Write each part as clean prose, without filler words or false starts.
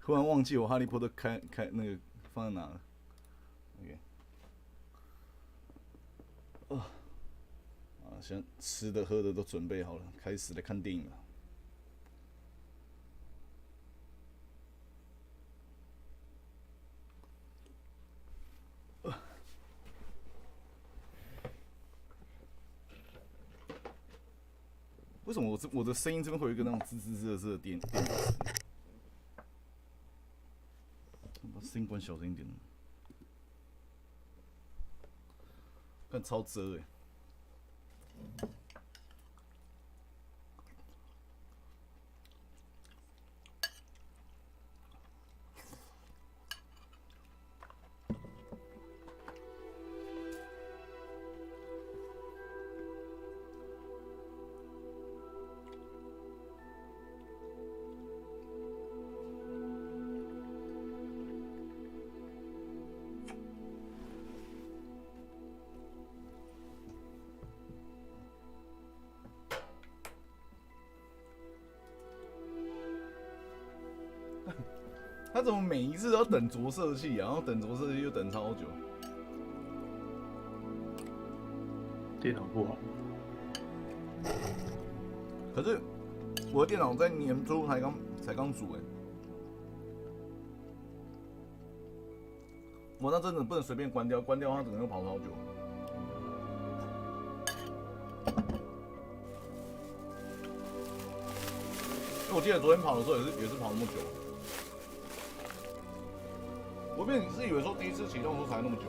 突然忘记我哈利波特开那个放在哪了。OK。现在吃的喝的都准备好了，开始来看电影了。为什么我的声音这边会有一个那种滋滋滋的电子声？把声音关小声一点。看超遮欸。他怎么每一次都要等着色器啊？然后等着色器又等超久。电脑不好。可是我的电脑在年初才刚组哎，我那真的不能随便关掉，关掉它整个又跑超久。因为我记得昨天跑的时候也是跑那么久。我原本是以为说第一次启动的时候才那么久。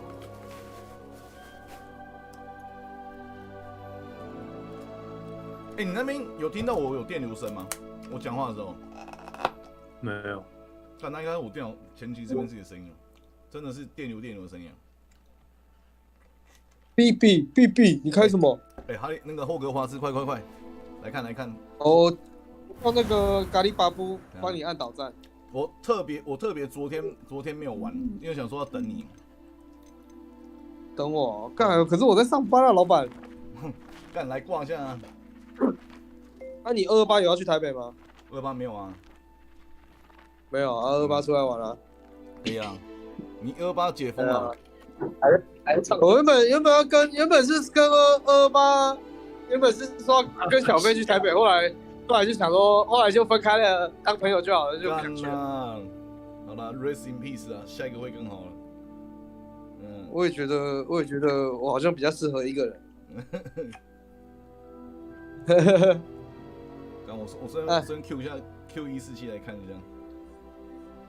你那边有听到我有电流声吗？我讲话的时候没有。但那应该是我电脑前期这边自己的声音，真的是电流的声音啊。B， 你开什么？哈利那个霍格华兹，快，来看。哦，用那个咖喱巴布帮你按导站。我特别昨天没有玩，因为想说要等你。等我干，可是我在上班啊，老板。干来逛一下啊。那你228有要去台北吗？228没有啊。没有啊，228出来玩啊。可以啊。你228解封了。我原本是跟228，原本是说跟小飞去台北，后来就想说，后来就分开了，当朋友就好了，就不想去了。好了 ，Rest in peace 啊，下一个会更好了。我也觉得我好像比较适合一个人。我先 Q 一下 Q147来看一下。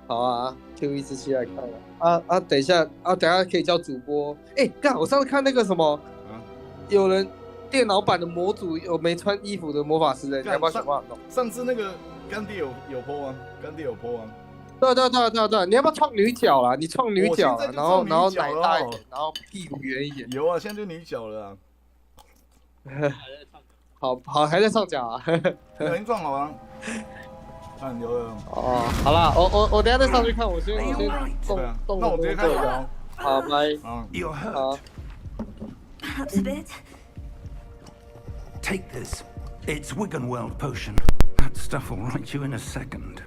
好啊 ，Q147来看了。等一下可以叫主播。干，我上次看那个什么，有人电脑版的模组有没穿衣服的魔法师你要不要想办法弄？上次那个干爹有 po 啊，干爹有 po 啊。对，你要不要创女角啦？你创女角啦，然后奶大一点，然后屁股圆一点。有啊，现在就女角了啊。好，还在上脚啊？已经撞好了。看留了。哦，好啦，我等一下再上去看，我先动。那我直接开始聊。好，拜。You're hurt. 好。Perhaps a bit. Take this. It's Wiggenweld potion. That stuff will right you in a second.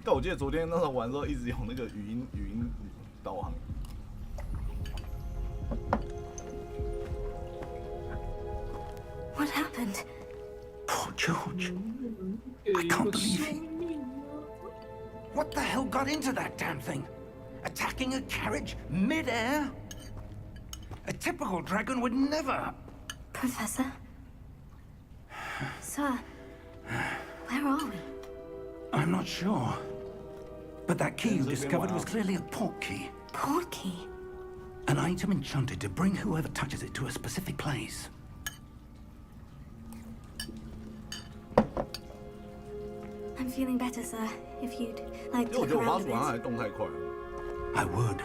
但我记得昨天那时候玩的时候，一直有那个语音导航。What happened? Poor George. I can't believe it. What the hell got into that damn thing? Attacking a carriage mid-air? A typical dragon would never. Professor? Sir, where are we? I'm not sure. But that key you discovered was clearly a port key. Port key? An item enchanted to bring whoever touches it to a specific place. I'm feeling better, sir. If you'd like to look around a bit. I would.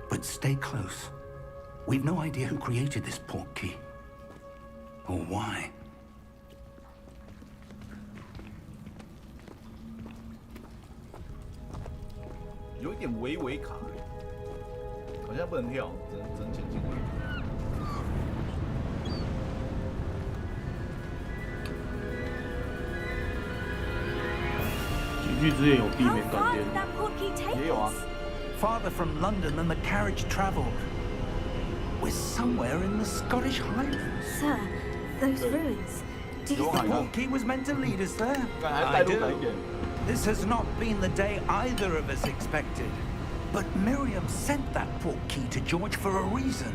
But stay close. We've no idea who created this port key. Or why. 有一点微卡，好像不能跳，只能前进。剧之前有避 How 免 far 感 did 电， that portkey take 也有啊 us? Farther from London than the carriage travelled. We're somewhere in the Scottish Highlands. Sir, those ruins. Do you Your think... The portkey was meant to lead us there. 看还 I 带入感一 do. 点。 This has not been the day either of us expected. But Miriam sent that portkey to George for a reason.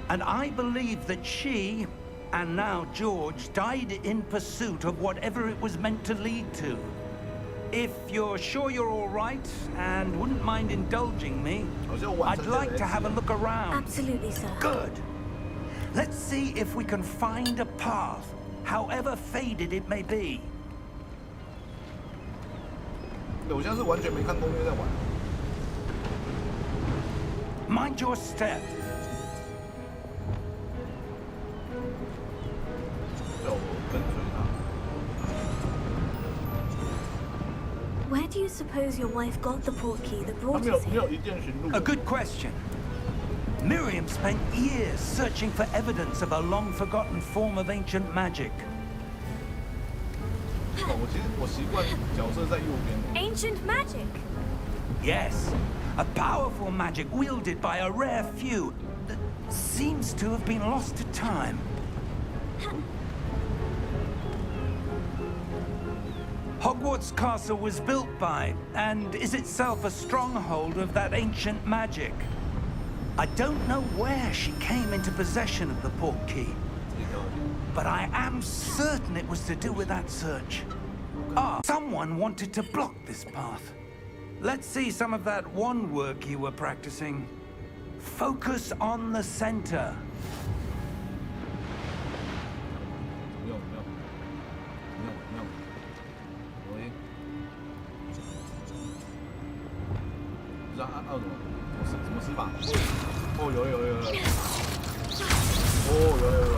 And I believe that she, and now George, died in pursuit of whatever it was meant to lead to. If you're sure you're all right and wouldn't mind indulging me, 好像晚 I'd 上 like to have a look around. Absolutely, sir. Good. Let's see if we can find a path, however faded it may be. 对，我现在是完全没看攻略在玩。 Mind your step. 叫我跟随他。 Where do you suppose your wife got the portkey that 他 brought 没有 us 没有 here? 一键寻路。 A good question. Miriam spent years searching for evidence of a long-forgotten form of ancient magic. 我其实我习惯角色在右边。 Ancient magic? Yes, a powerful magic wielded by a rare few that seems to have been lost to time. Hogwarts Castle was built by, and is itself a stronghold of that ancient magic. I don't know where she came into possession of the portkey, but I am certain it was to do with that search. Ah, someone wanted to block this path. Let's see some of that wand work you were practicing. Focus on the center. 没有没有没有没有。喂。不知道按什么？怎么施法？哦，有了有了有了。哦，有了有了。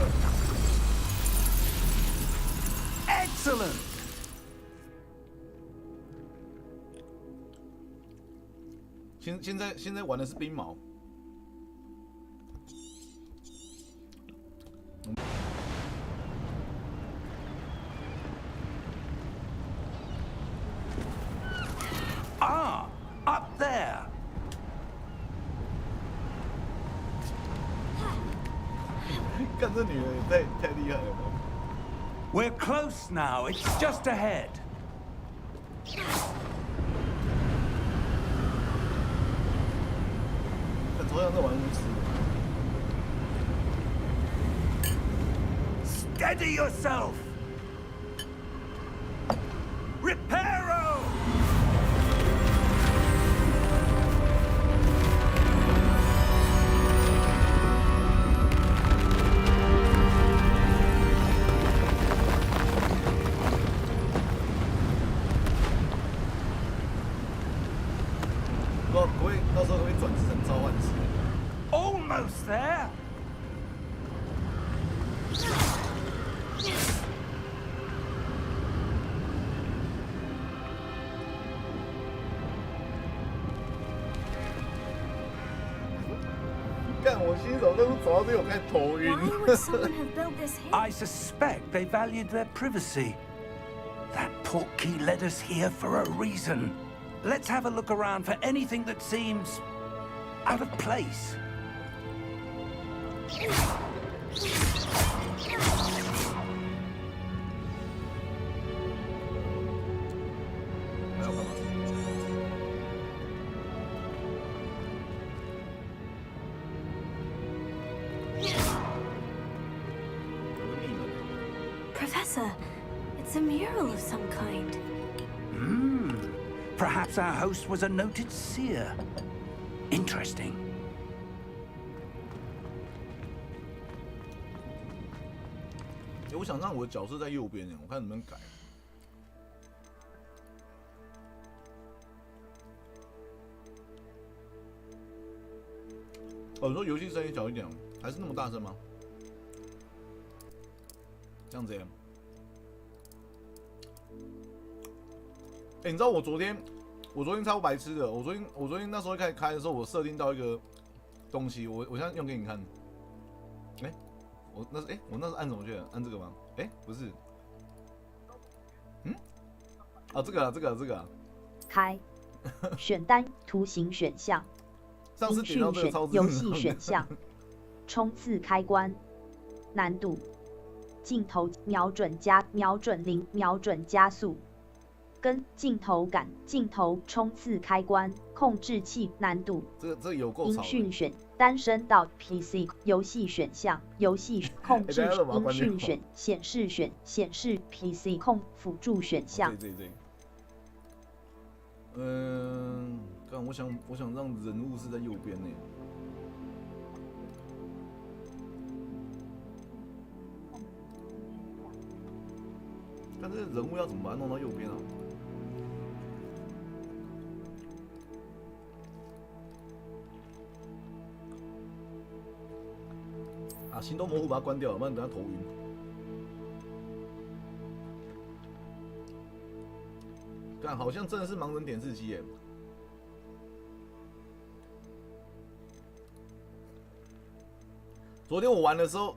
Excellent! 现在玩的是冰毛。Ah, up there. 干这女人也太厉害了吧！ We're close now. It's just ahead. 看头像在玩巫师。 Steady yourself. Reparo! Almost there. Why would someone have built this here? I suspect they valued their privacy. That portkey led us here for a reason. Let's have a look around for anything that seems out of place. Professor, it's a mural of some kind. Perhaps our host was a noted seer. Interesting. 我想让我的角色在右边我看能不能改。哦，你说游戏声音小一点，还是那么大声吗？这样子耶。你知道我昨天超白痴的，我昨天那时候开始开的时候，我设定到一个东西，我现在用给你看。我那是按什么去的？按这个吗？不是。啊，这个啊。开，选单图形选项，音讯选游戏选项，冲刺开关，难度，镜头瞄准0，瞄准加速，跟镜头感，镜头冲刺开关，控制器难度，这有够吵。音讯选单声道 PC 游戏选项，游戏控制音讯选显示 PC 控辅助选项。对。干，我想让人物是在右边呢。但这人物要怎么把它弄到右边啊？啊，行动模糊把它关掉，不然等下头晕。干，好像真的是盲人点字机耶。昨天玩的时候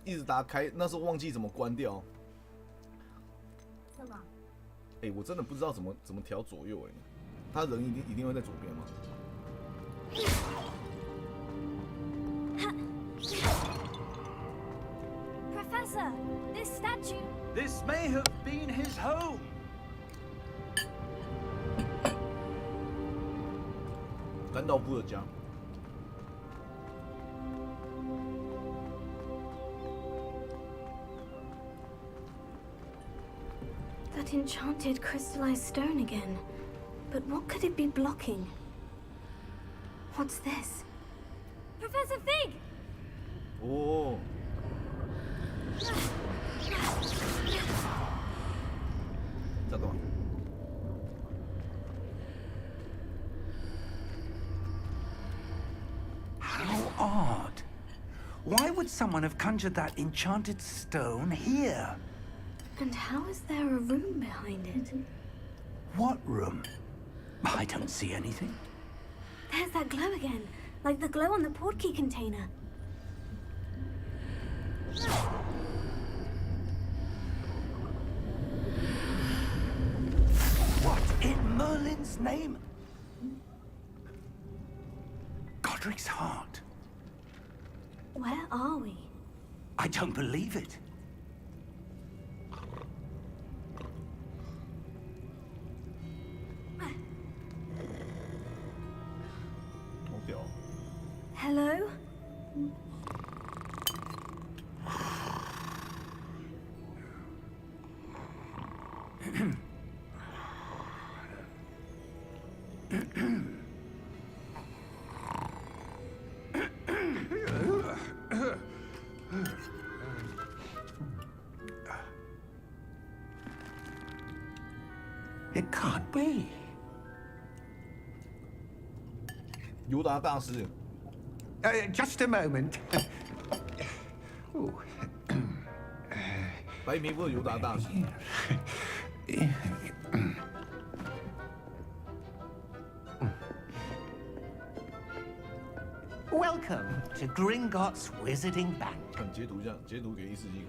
一直打开，那时候忘记怎么关掉。是吗？我真的不知道怎么调左右他人一定会在左边吗？Professor, this statue. This may have been his home. 甘道夫的家。That enchanted crystallized stone again. But what could it be blocking? What's this? Professor Fig! 哦。在干嘛？ How odd. Why would someone have conjured that enchanted stone here? And how is there a room behind it? What room? I don't see anything. There's that glow again, like the glow on the portkey container. What in Merlin's name? Godric's heart. Where are we? I don't believe it. Hello? It can't be. 尤达大师。 Just a moment. 白皮肤的尤达大师。Welcome to Gringotts Wizarding Bank. 看截图一下，截图给异世纪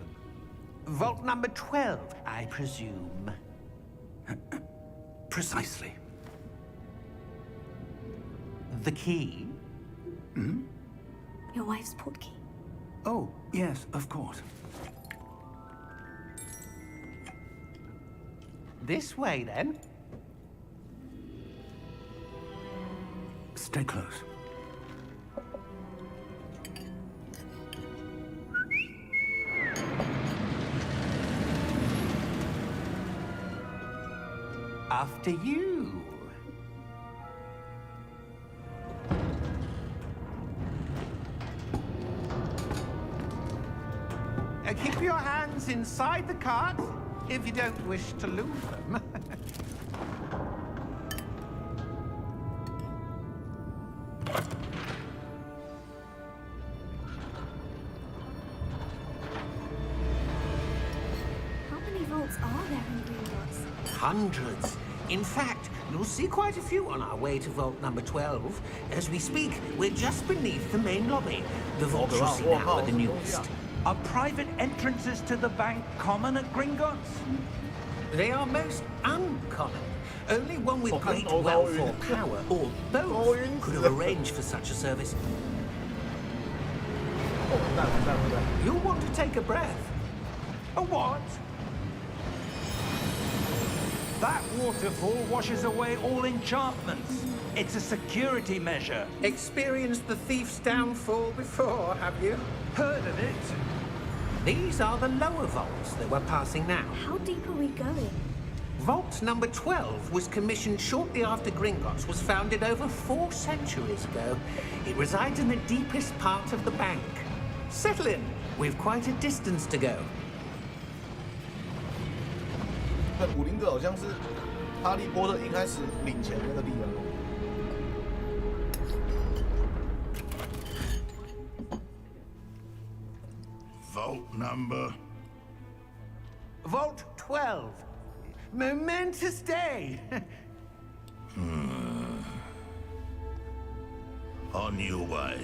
看。 Vault number 12, I presume. Precisely. The key? Your wife's portkey. Oh, yes, of course. This way, then. Stay close. After you. Keep your hands inside the cart if you don't wish to lose them. How many vaults are there in Gringotts? Hundreds. In fact, you'll see quite a few on our way to vault number 12. As we speak, we're just beneath the main lobby. The vaults you'll see now are the newest. Are private entrances to the bank common at Gringotts? They are most uncommon. Only one with great wealth or power, or both, could have arranged for such a service. You'll want to take a breath. A what? That waterfall washes away all enchantments. It's a security measure. Experienced the thief's downfall before, have you? Heard of it? These are the lower vaults that we're passing now. How deep are we going? Vault number 12 was commissioned shortly after Gringotts was founded over 4 centuries ago. It resides in the deepest part of the bank. Settle in. We've quite a distance to go. 看武林阁好像是哈利波特一开始领钱那个地方。Vault number. Vault 12. Momentous day. On your way.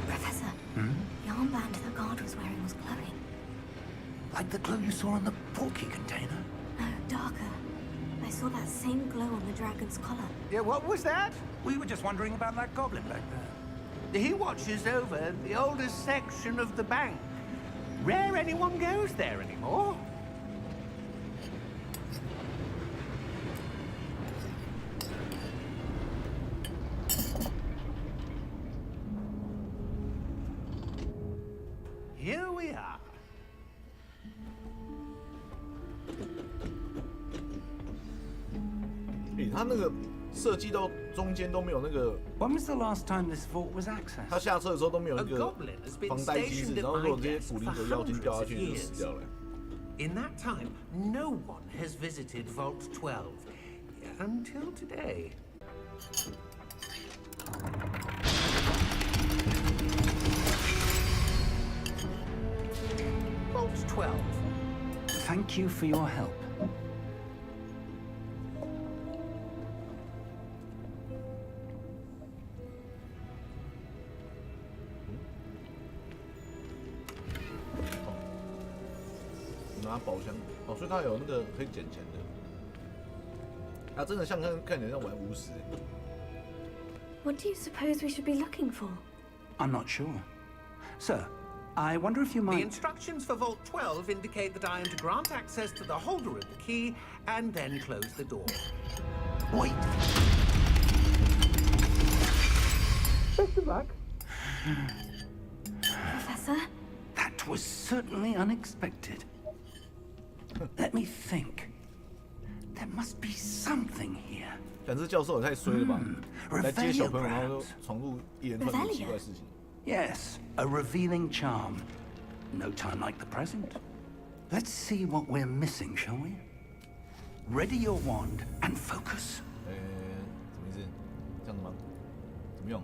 Professor, the armband the guard was wearing was glowing. Like the glow you saw on the porky container? No, darker. I saw that same glow on the dragon's collar. Yeah, what was that? We were just wondering about that goblin back there. He watches over the oldest section of the bank. Rare anyone goes there anymore. Here we are. 他那个设计到中间都没有那个。When was the last time this vault was accessed? 他下车的时候都没有那个防呆机制，然后如果这些古灵阁妖精掉下去就死掉了。In that time, no one has visited Vault 12 until today. Vault 12. Thank you for your help.拿宝箱哦，所以他有那个可以捡钱的。他真的像看起来像玩巫师。What do you suppose we should be looking for? I'm not sure. Sir, I wonder if you might... The instructions for Vault 12 indicate that I am to grant access to the holder of the key and then close the door. Wait. Best of luck. Professor? That was certainly unexpected. Let me think. There must be something here. 但是教授也太衰了吧！来接小朋友，然后就闯入一连串的奇怪事情。Yes, a revealing charm. No time like the present. Let's see what we're missing, shall we? Ready your wand and focus. 什么意思？这样子吗？怎么用？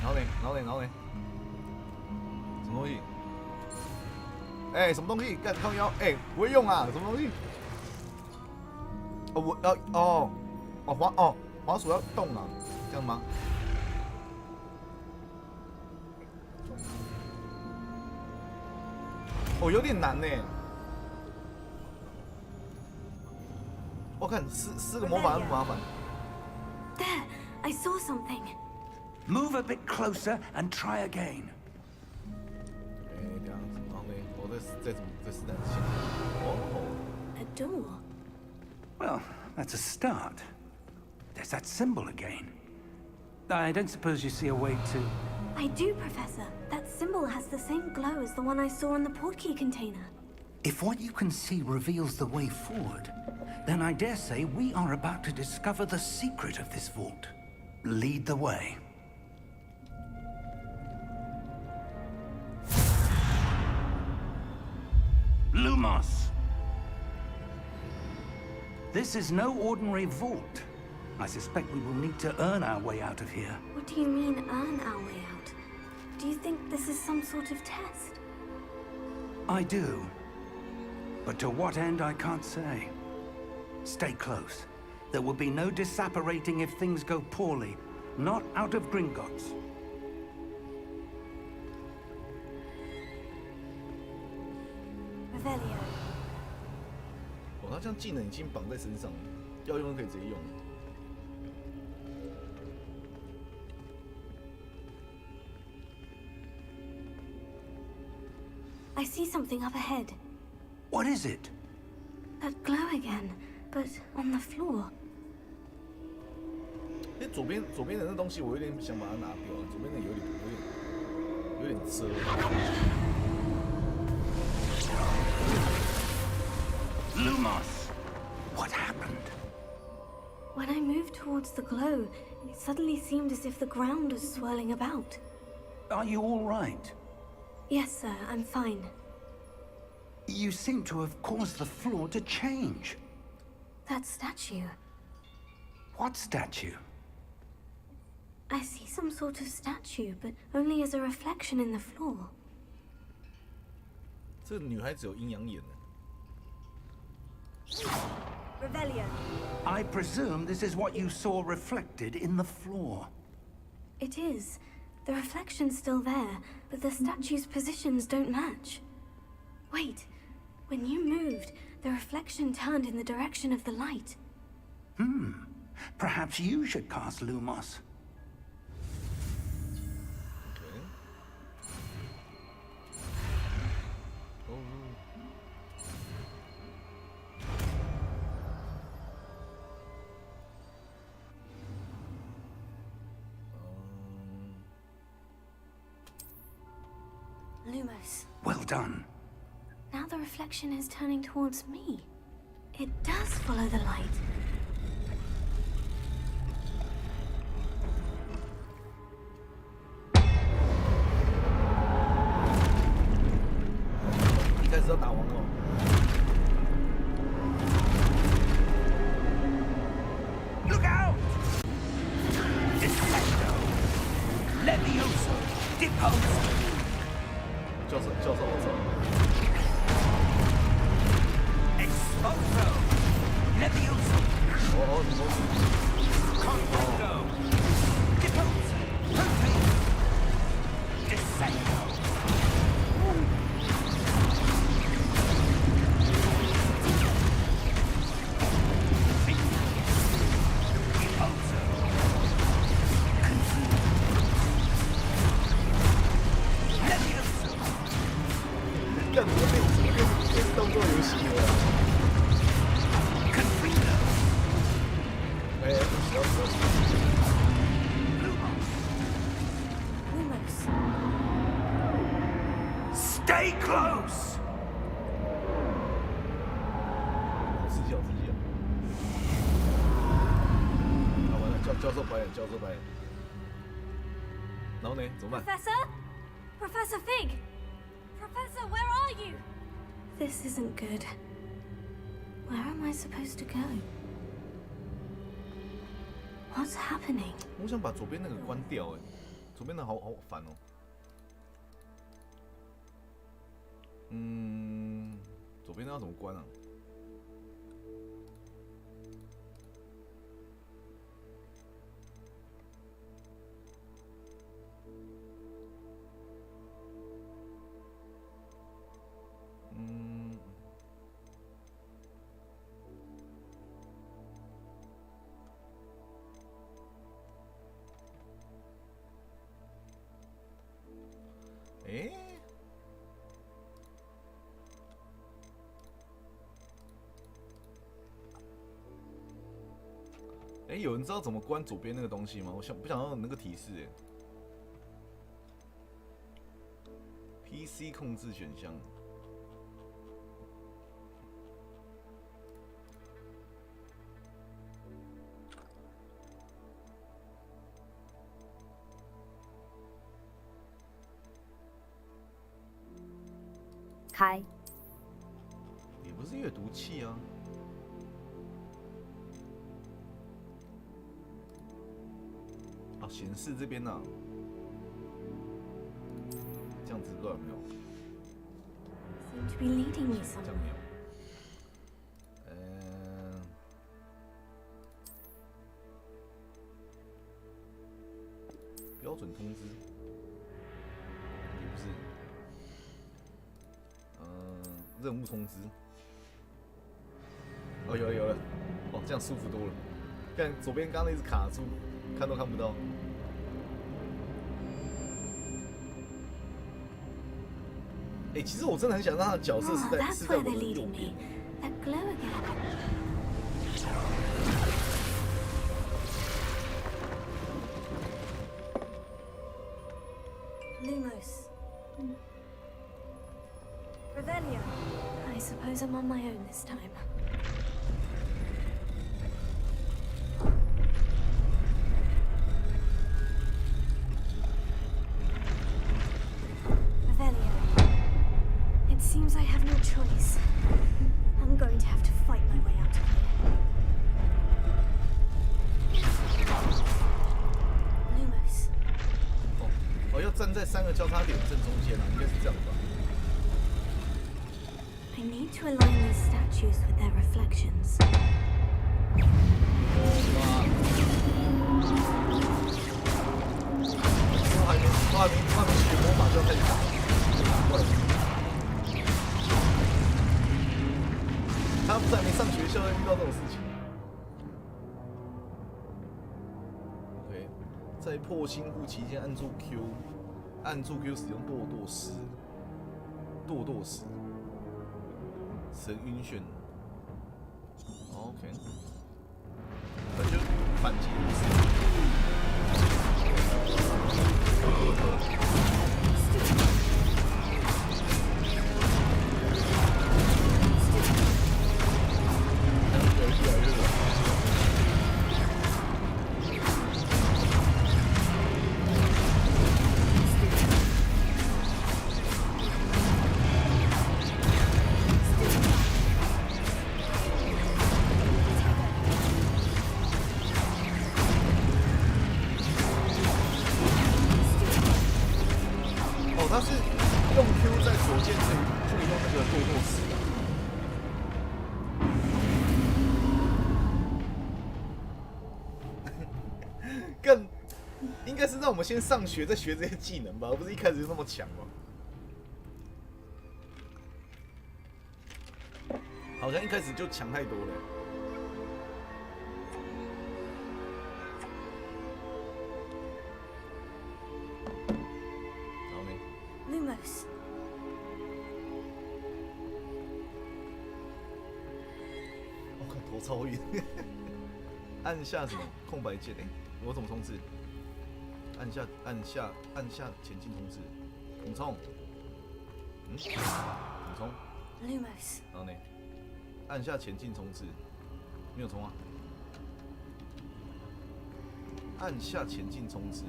然后呢？什么东西？什么东西？干靠腰？不会用啊？什么东西？我要滑鼠要动啊，这样吗？有点难呢。我看施个魔法那么麻烦。There, I saw something. Move a bit closer and try again. 这样子，然后呢，我再试探一下。A door. Well, that's a start. There's that symbol again. I don't suppose you see a way to... I do, Professor. That symbol has the same glow as the one I saw in the portkey container. If what you can see reveals the way forward, then I dare say we are about to discover the secret of this vault. Lead the way. Lumos! This is no ordinary vault. I suspect we will need to earn our way out of here. What do you mean, earn our way out? Do you think this is some sort of test? I do. But to what end, I can't say. Stay close. There will be no disapparating if things go poorly. Not out of Gringotts. Revelio. 哦，他这样技能已经绑在身上了，要用就可以直接用。I see something up ahead. What is it? That glow again, but on the floor. 哎，左边的那东西，我有点想把它拿掉，左边的有点遮。Lumos! What happened? When I moved towards the glow, it suddenly seemed as if the ground was swirling about. Are you all right? Yes, sir, I'm fine. You seem to have caused the floor to change. That statue. What statue? I see some sort of statue, but only as a reflection in the floor. 这女孩子有阴阳眼呢。 Revelio. I presume this is what you saw reflected in the floor. It is. The reflection's still there, but the statue's positions don't match. Wait. When you moved, the reflection turned in the direction of the light. Perhaps you should cast Lumos. Lumos. Well done. Now the reflection is turning towards me. It does follow the light. Look out! Descendo! Levioso! Deposo! 教授，我操！ Exposo! Levioso! Confundo! Deposo! Rotate! Descendo! Deposo! Levioso! 干什么类似动作游戏了？ Confundo! 哎，不要。 Lumos. Stay close! 好刺激。好完了，教授白眼。然后呢？怎么办？ Professor? Professor Fig! Professor, where are you? This isn't good. Where am I supposed to go? What's happening? 我想把左边那个关掉，哎，左边的好烦哦。左边的要怎么关啊？有人知道怎么关左边那个东西吗？我不想要那个提示哎。PC 控制选项。开。也不是阅读器啊。啊，显示这边啊，这样子不知道有没有？ seem to be leading me 这样 somewhere. 没有。标准通知，也不是。任务通知。哦，有了有了，哦，这样舒服多了。看左边刚刚那只卡住，看都看不到。哎，其实我真的很想让他的角色是在 that's 我 where 的 they're 右 leading 边。 me. That glow again. Lumos. Revelio. I suppose I'm on my own this time. Revelio. It seems I have no choice. I'm going to have to fight my way out of here. Lumos. 哦，要站在3个交叉点正中间啊，应该是这样吧。 I need to align these statues with their reflections. 都还没学魔法就要开始打，怪了。他不是还没上学校就遇到这种事情。OK， 在破新户期间按住 Q， 按住 Q 使用堕堕石，神晕眩。OK， 那就反击仪式。 他是用 Q 在左键可以用那个堕堕石的。更应该是让我们先上学，再学这些技能吧，而不是一开始就那么强吧。好像一开始就强太多了。 Lumos. 我靠，头超晕！按下什么空白键？哎，我怎么冲刺？按下前进冲刺，补充。补充。Lumos. 然后呢？按下前进冲刺，没有冲啊。按下前进冲刺。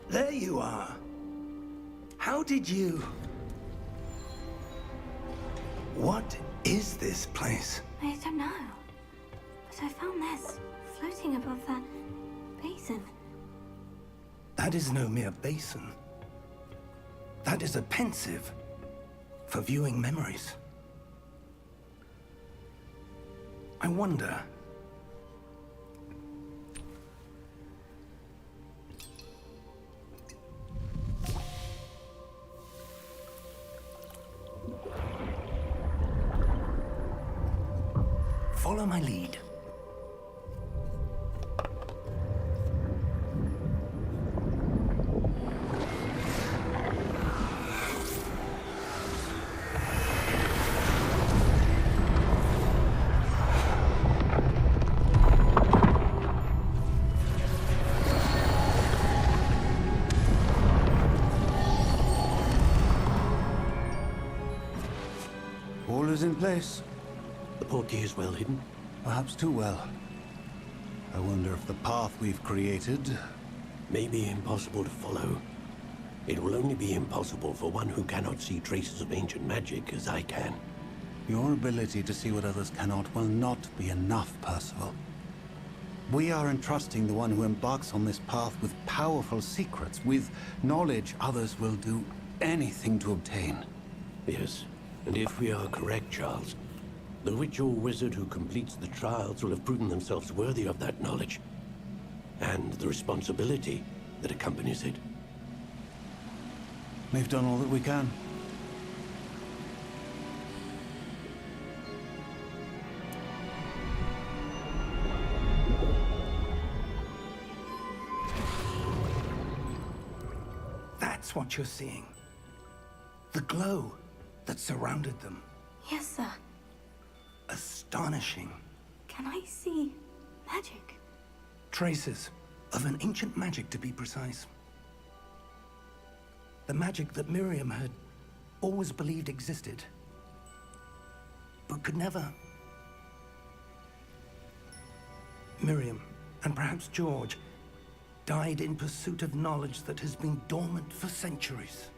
There you are. How did you... What is this place? I don't know. But I found this floating above that basin. That is no mere basin. That is a pensive for viewing memories. I wonder... Follow my lead. All is in place. The portkey is well hidden. Perhaps too well. I wonder if the path we've created may be impossible to follow. It will only be impossible for one who cannot see traces of ancient magic as I can. Your ability to see what others cannot will not be enough, Percival. We are entrusting the one who embarks on this path with powerful secrets, with knowledge others will do anything to obtain. Yes, and if we are correct, Charles, the witch or wizard who completes the trials will have proven themselves worthy of that knowledge, and the responsibility that accompanies it. We've done all that we can. That's what you're seeing. The glow that surrounded them. Yes, sir. Astonishing. Can I see magic? Traces of an ancient magic, to be precise. The magic that Miriam had always believed existed, but could never. Miriam, and perhaps George, died in pursuit of knowledge that has been dormant for centuries.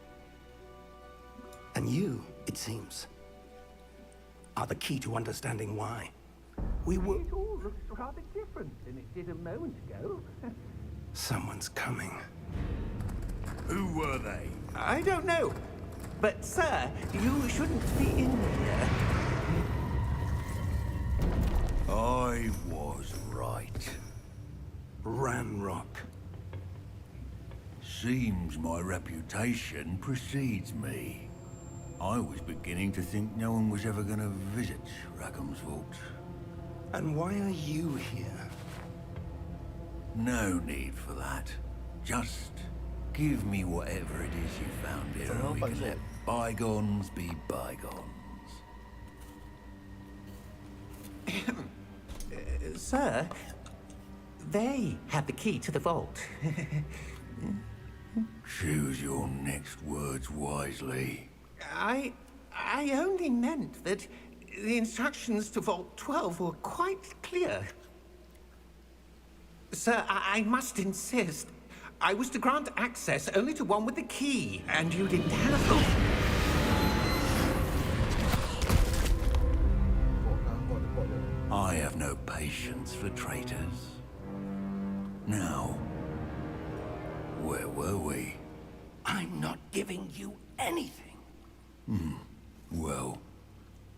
And you, it seems, are the key to understanding why. We were... It all looks rather different than it did a moment ago. Someone's coming. Who were they? I don't know. But, sir, you shouldn't be in here. I was right. Ranrock. Seems my reputation precedes me. I was beginning to think no one was ever going to visit Rackham's vault. And why are you here? No need for that. Just give me whatever it is you found here, and we can let bygones be bygones. Sir, they have the key to the vault. Choose your next words wisely. I only meant that the instructions to Vault 12 were quite clear. Sir, I must insist. I was to grant access only to one with the key, and you didn't have it. I have no patience for traitors. Now, where were we? I'm not giving you anything. Well,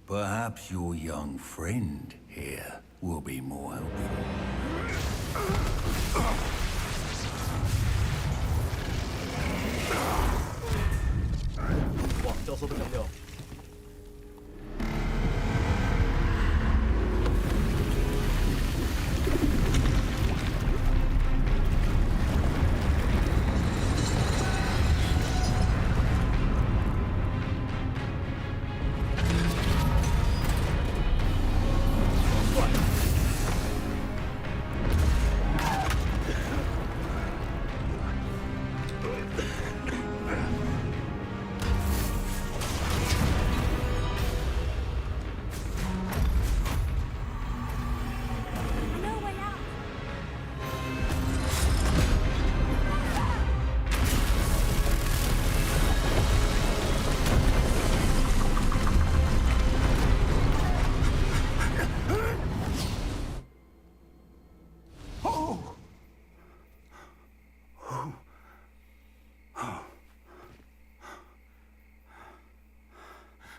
perhaps your young friend here will be more helpful.哇，教授被干掉。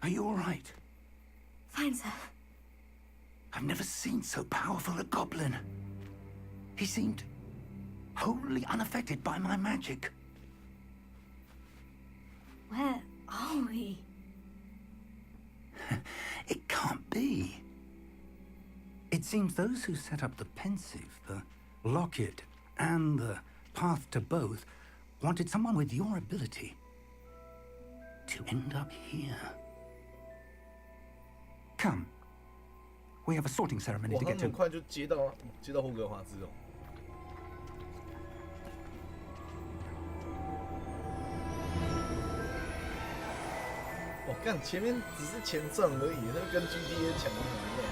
Are you all right? Fine, sir. I've never seen so powerful a goblin. He seemed wholly unaffected by my magic. Where are we? It can't be. It seems those who set up the pensive, the locket, and the path to both wanted someone with your ability to end up here. Come. We have a sorting ceremony 哇， to 他 get 那么 to. 快就接到霍格华兹哦。哇，我干，前面只是前传而已，它跟 GTA 抢的很一样。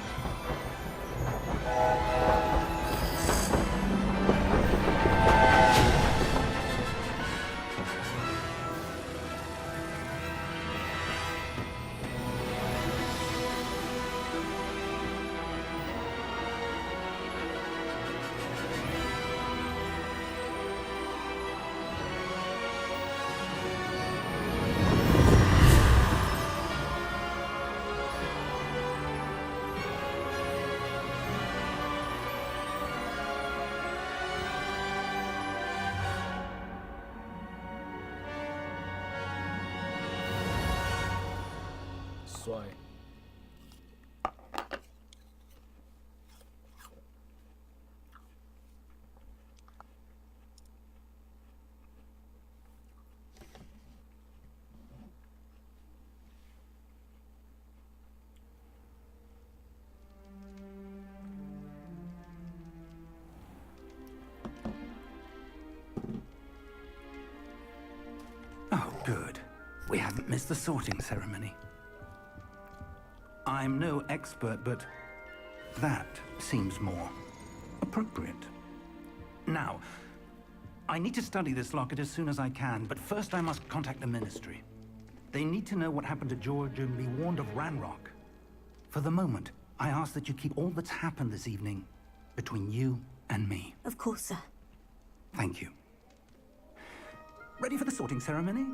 帅。Oh, good. We haven't missed the sorting ceremony. I'm no expert, but that seems more appropriate. Now, I need to study this locket as soon as I can, but first I must contact the Ministry. They need to know what happened to George and be warned of Ranrock. For the moment, I ask that you keep all that's happened this evening between you and me. Of course, sir. Thank you. Ready for the sorting ceremony?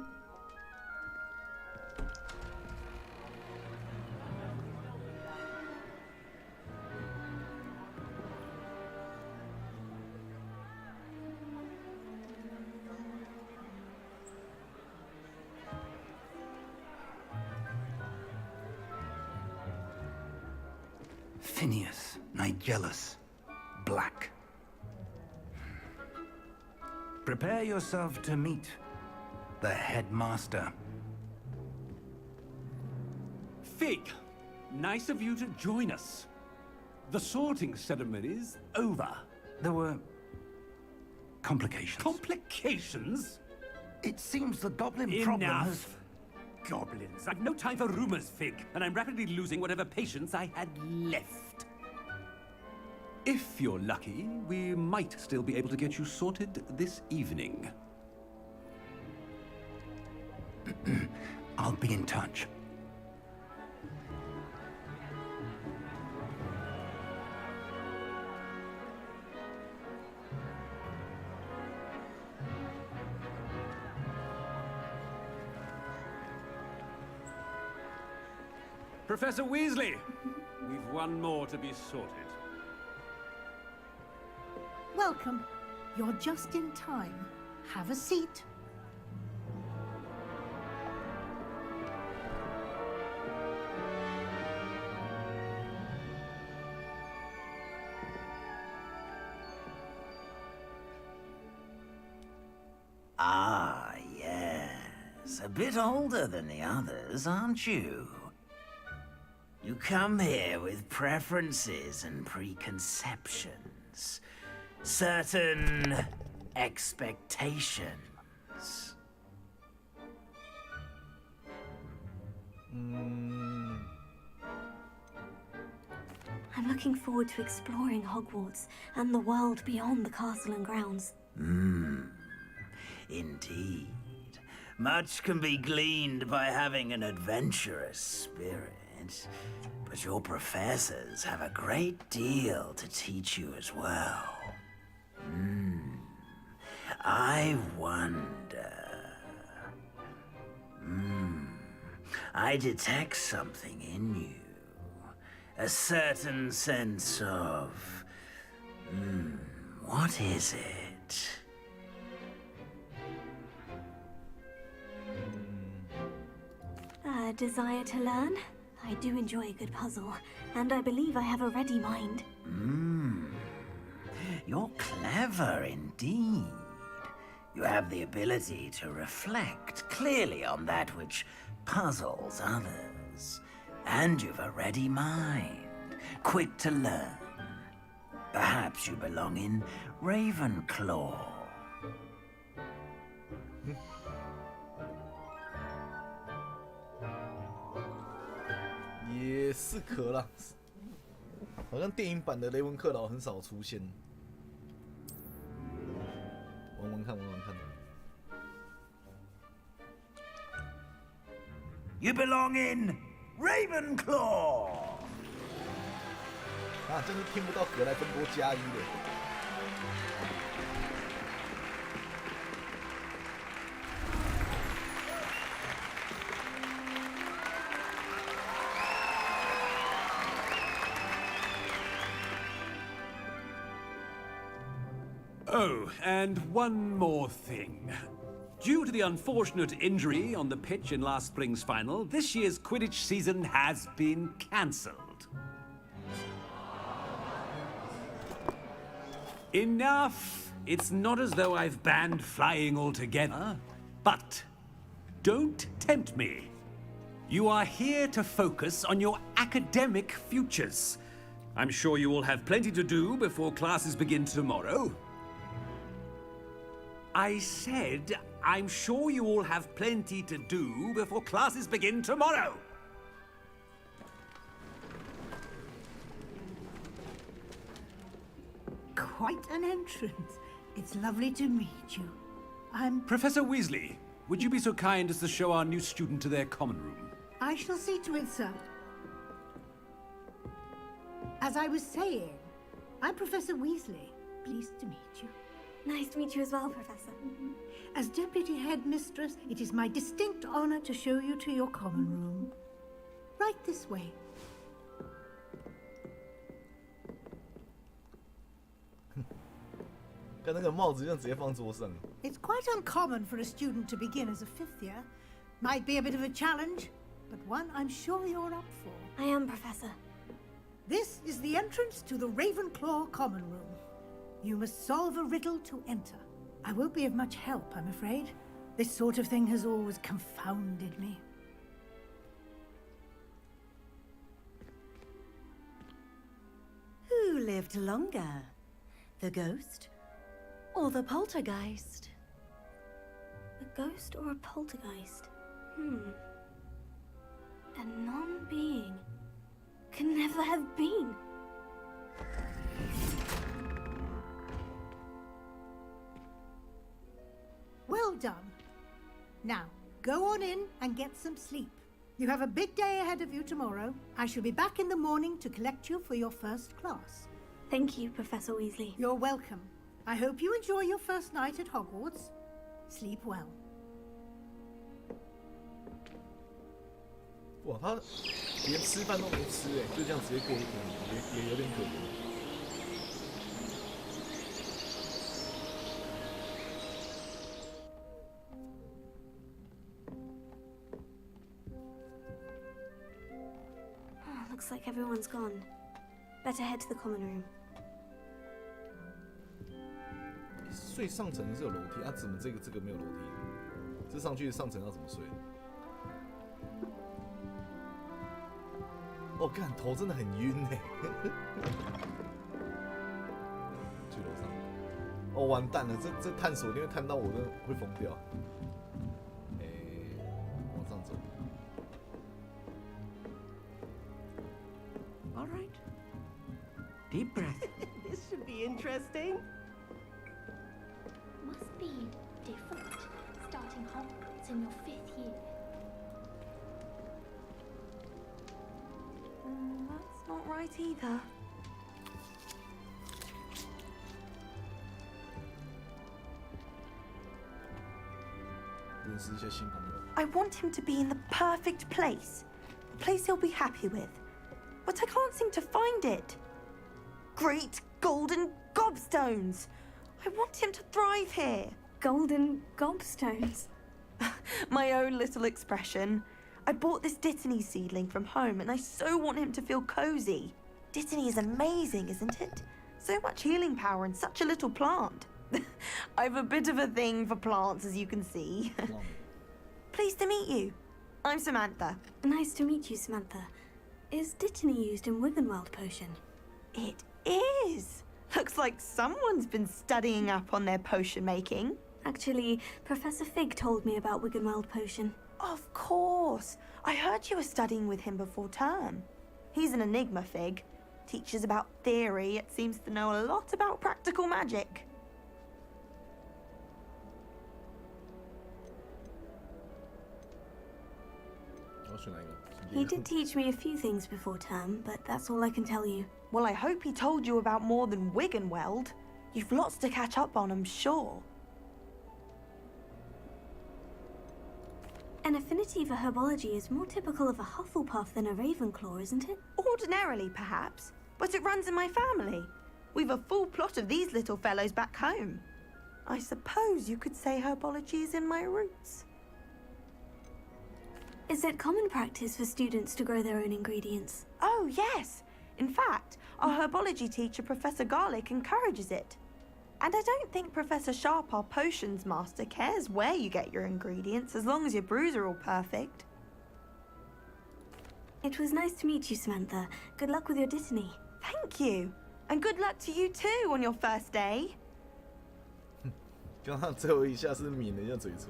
Phineas, Nigellus, Black. Prepare yourself to meet the headmaster. Fig, nice of you to join us. The sorting ceremony's over. There were complications. Complications? It seems the goblin problem Enough. has... Goblins. I've no time for rumors, Fig, and I'm rapidly losing whatever patience I had left. If you're lucky, we might still be able to get you sorted this evening. I'll be in touch. Professor Weasley, we've one more to be sorted. Welcome. You're just in time. Have a seat. Ah, yes. A bit older than the others, aren't you? You come here with preferences and preconceptions. Certain expectations. I'm looking forward to exploring Hogwarts and the world beyond the castle and grounds. Indeed. Much can be gleaned by having an adventurous spirit. But your professors have a great deal to teach you as well. I wonder... I detect something in you. A certain sense of... what is it? A desire to learn? I do enjoy a good puzzle, and I believe I have a ready mind. You're clever indeed. You have the ability to reflect clearly on that which puzzles others. And you've a ready mind, quick to learn. Perhaps you belong in Ravenclaw. 是可啦，好像电影版的雷文克劳很少出现。玩玩看，玩玩看。You belong in Ravenclaw. 啊，真是听不到格莱芬多加一的。Oh, and one more thing. Due to the unfortunate injury on the pitch in last spring's final, this year's Quidditch season has been cancelled. Enough! It's not as though I've banned flying altogether, but don't tempt me. You are here to focus on your academic futures. I'm sure you will have plenty to do before classes begin tomorrow. I said, I'm sure you all have plenty to do before classes begin tomorrow. Quite an entrance. It's lovely to meet you. I'm... Professor Weasley, would you be so kind as to show our new student to their common room? I shall see to it, sir. As I was saying, I'm Professor Weasley. Pleased to meet you. Nice to meet you as well, Professor. As Deputy Headmistress, it is my distinct honor to show you to your common room. Right this way. It's quite uncommon for a student to begin as a fifth year. Might be a bit of a challenge, but one I'm sure you're up for. I am, Professor. This is the entrance to the Ravenclaw common room. You must solve a riddle to enter. I won't be of much help, I'm afraid. This sort of thing has always confounded me. Who lived longer? The ghost or the poltergeist? A ghost or a poltergeist? A non-being can never have been. Well done. Now, go on in and get some sleep. You have a big day ahead of you tomorrow. I shall be back in the morning to collect you for your first class. Thank you, Professor Weasley. You're welcome. I hope you enjoy your first night at Hogwarts. Sleep well. 哇，他连吃饭都没吃哎，就这样直接过一天，也有点可怜。Looks like everyone's gone. Better head to the common room. 最上层是有楼梯啊，怎么这个没有楼梯？这上去上层要怎么睡？哦，干头真的很晕哎！去楼上。哦，完蛋了，这探索一定会探到我，真的会疯掉。往上走。All right. Deep breath. This should be interesting. Must be different, starting Hogwarts in your 5th year. That's not right either. I want him to be in the perfect place. A place he'll be happy with. But I can't seem to find it. Great golden gobstones! I want him to thrive here. Golden gobstones? My own little expression. I bought this Dittany seedling from home and I so want him to feel cozy. Dittany is amazing, isn't it? So much healing power in such a little plant. I have a bit of a thing for plants, as you can see. Pleased to meet you. I'm Samantha. Nice to meet you, Samantha. Is Dittany used in Wiggenweld potion? It is. Looks like someone's been studying up on their potion making. Actually, Professor Fig told me about Wiggenweld potion. Of course. I heard you were studying with him before term. He's an enigma fig. Teaches about theory, yet seems to know a lot about practical magic. He did teach me a few things before term, but that's all I can tell you. Well, I hope he told you about more than Wiggenweld. You've lots to catch up on, I'm sure. An affinity for herbology is more typical of a Hufflepuff than a Ravenclaw, isn't it? Ordinarily, perhaps, but it runs in my family. We've a full plot of these little fellows back home. I suppose you could say herbology is in my roots. Is it common practice for students to grow their own ingredients? Oh, yes. In fact, our herbology teacher, Professor Garlick, encourages it. And I don't think Professor Sharp, our potions master, cares where you get your ingredients, as long as your brews are all perfect. It was nice to meet you, Samantha. Good luck with your Dittany. Thank you. And good luck to you too on your first day. 刚刚最后一下是抿了一下嘴唇，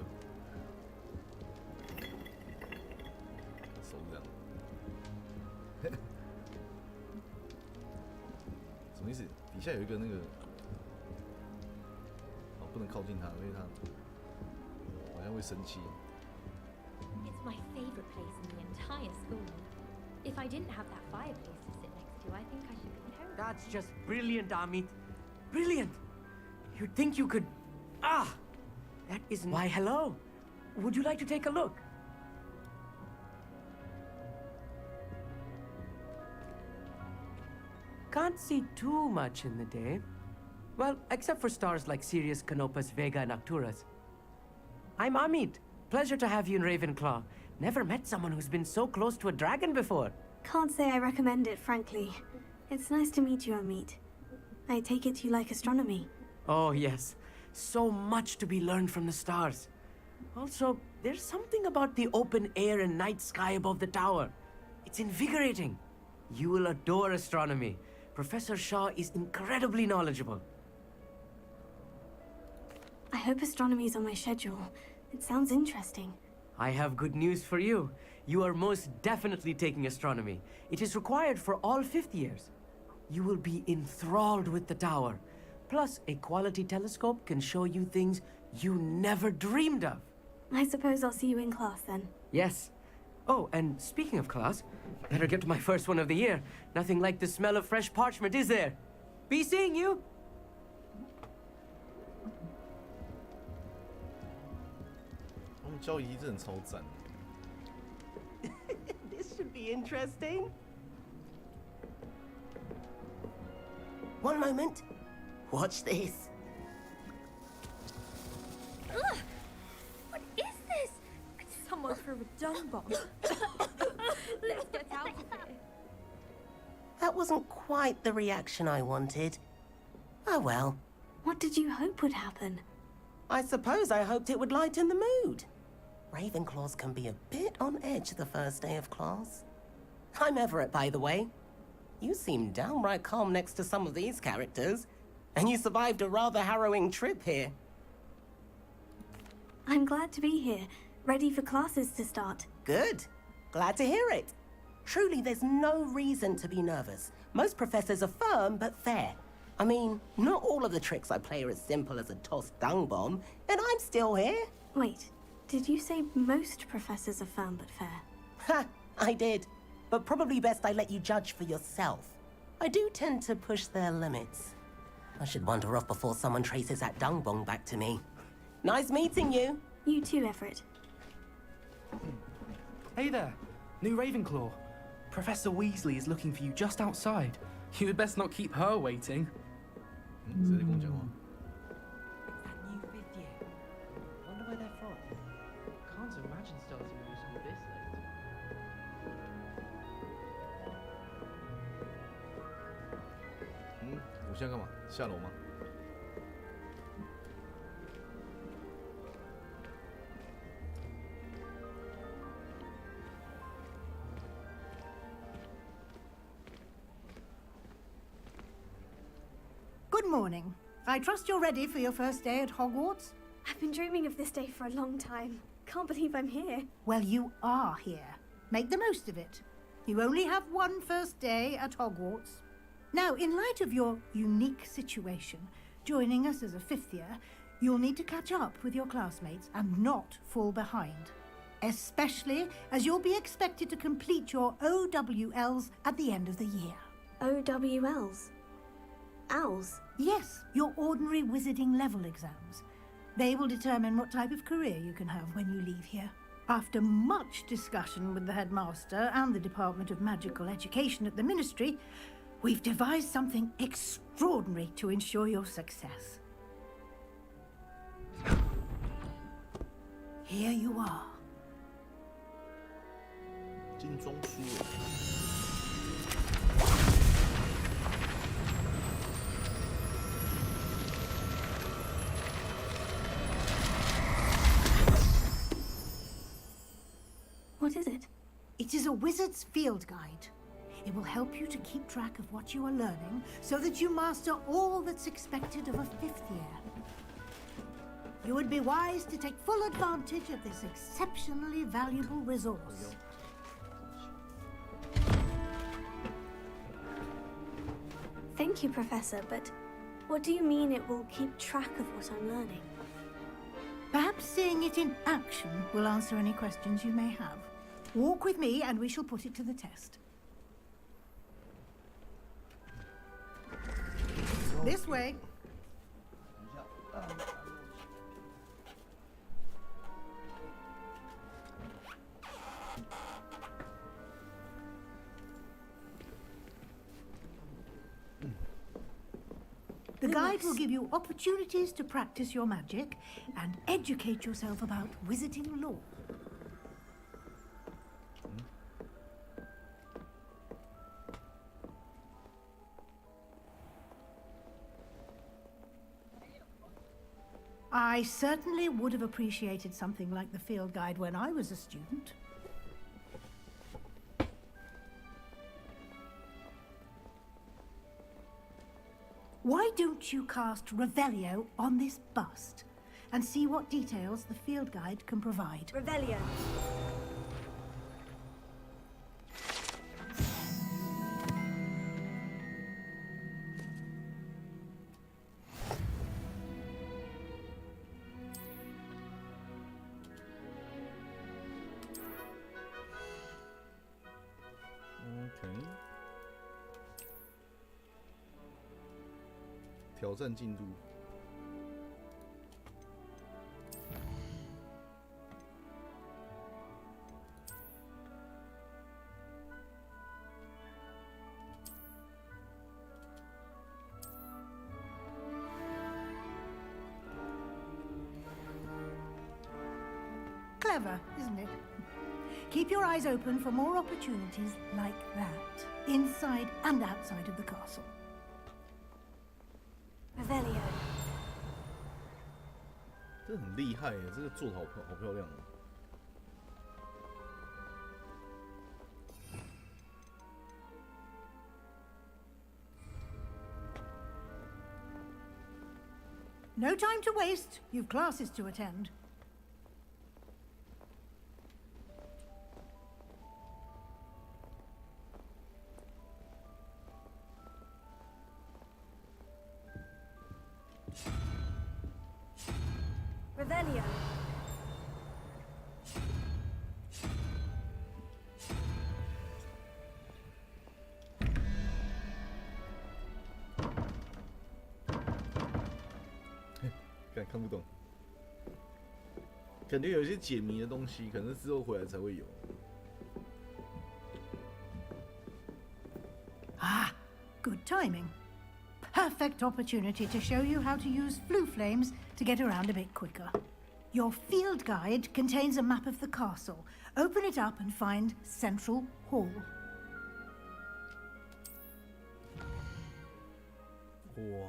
手这样，什么意思？底下有一个那个，哦，不能靠近他，因为他好像会生气。It's my favorite place in the entire school. If I didn't have that fireplace to sit next to, I think I should be terrible. That's just brilliant, Amit. Brilliant. You'd think you could... Ah! That isn't... Why, hello. Would you like to take a look? Can't see too much in the day. Well, except for stars like Sirius, Canopus, Vega, and Arcturus. I'm Amit. Pleasure to have you in Ravenclaw. Never met someone who's been so close to a dragon before. Can't say I recommend it, frankly. It's nice to meet you, Amit. I take it you like astronomy. Oh, yes. So much to be learned from the stars. Also, there's something about the open air and night sky above the tower. It's invigorating. You will adore astronomy. Professor Shaw is incredibly knowledgeable. I hope astronomy's on my schedule. It sounds interesting. I have good news for you. You are most definitely taking astronomy. It is required for all 5th years. You will be enthralled with the tower. Plus, a quality telescope can show you things you never dreamed of. I suppose I'll see you in class then. Yes. Oh, and speaking of class, better get to my first one of the year. Nothing like the smell of fresh parchment, is there? Be seeing you! 他们交易真的超赞。This should be interesting. One moment. Watch this. Ugh! What is this? Someone threw a dung bomb. Let's get out of here. That wasn't quite the reaction I wanted. Oh well. What did you hope would happen? I suppose I hoped it would lighten the mood. Ravenclaws can be a bit on edge the first day of class. I'm Everett, by the way. You seem downright calm next to some of these characters. And you survived a rather harrowing trip here. I'm glad to be here, ready for classes to start. Good. Glad to hear it. Truly, there's no reason to be nervous. Most professors are firm but fair. I mean, not all of the tricks I play are as simple as a tossed dung bomb, and I'm still here. Wait, did you say most professors are firm but fair? Ha! I did. But probably best I let you judge for yourself. I do tend to push their limits. I should wander off before someone traces that dung bomb back to me. Nice meeting you. You too, Everett. Hey there, new Ravenclaw. Professor Weasley is looking for you just outside. You had best not keep her waiting. 谁在跟我讲话？ That new 5th year. Wonder where they're from. Can't imagine starting a new school this late. 我现在干嘛？下楼吗？ Good morning. I trust you're ready for your first day at Hogwarts? I've been dreaming of this day for a long time. Can't believe I'm here. Well, you are here. Make the most of it. You only have one first day at Hogwarts. Now, in light of your unique situation, joining us as a 5th year, you'll need to catch up with your classmates and not fall behind. Especially as you'll be expected to complete your OWLs at the end of the year. OWLs? Owls? Yes, your ordinary wizarding level exams. They will determine what type of career you can have when you leave here. After much discussion with the headmaster and the Department of Magical Education at the Ministry, we've devised something extraordinary to ensure your success. Here you are. 精装书。What is it? It is a wizard's field guide. It will help you to keep track of what you are learning so that you master all that's expected of a 5th year. You would be wise to take full advantage of this exceptionally valuable resource. Thank you, Professor, but what do you mean it will keep track of what I'm learning? Perhaps seeing it in action will answer any questions you may have. Walk with me and we shall put it to the test. This way. The guide will give you opportunities to practice your magic and educate yourself about wizarding lore. I certainly would have appreciated something like the field guide when I was a student. Why don't you cast Revelio on this bust and see what details the field guide can provide? Revelio. OK。挑战进度。Clever, isn't it? Keep your eyes open for more opportunities like that, inside and outside of the castle. Revelio. 这很厉害耶，这个做的好漂亮哦。No time to waste. You've classes to attend. Revelio.看不懂，感觉有些解谜的东西，可能之后回来才会有。Ah, good timing. Perfect opportunity to show you how to use flue flames to get around a bit quicker. Your field guide contains a map of the castle. Open it up and find Central Hall. 哇！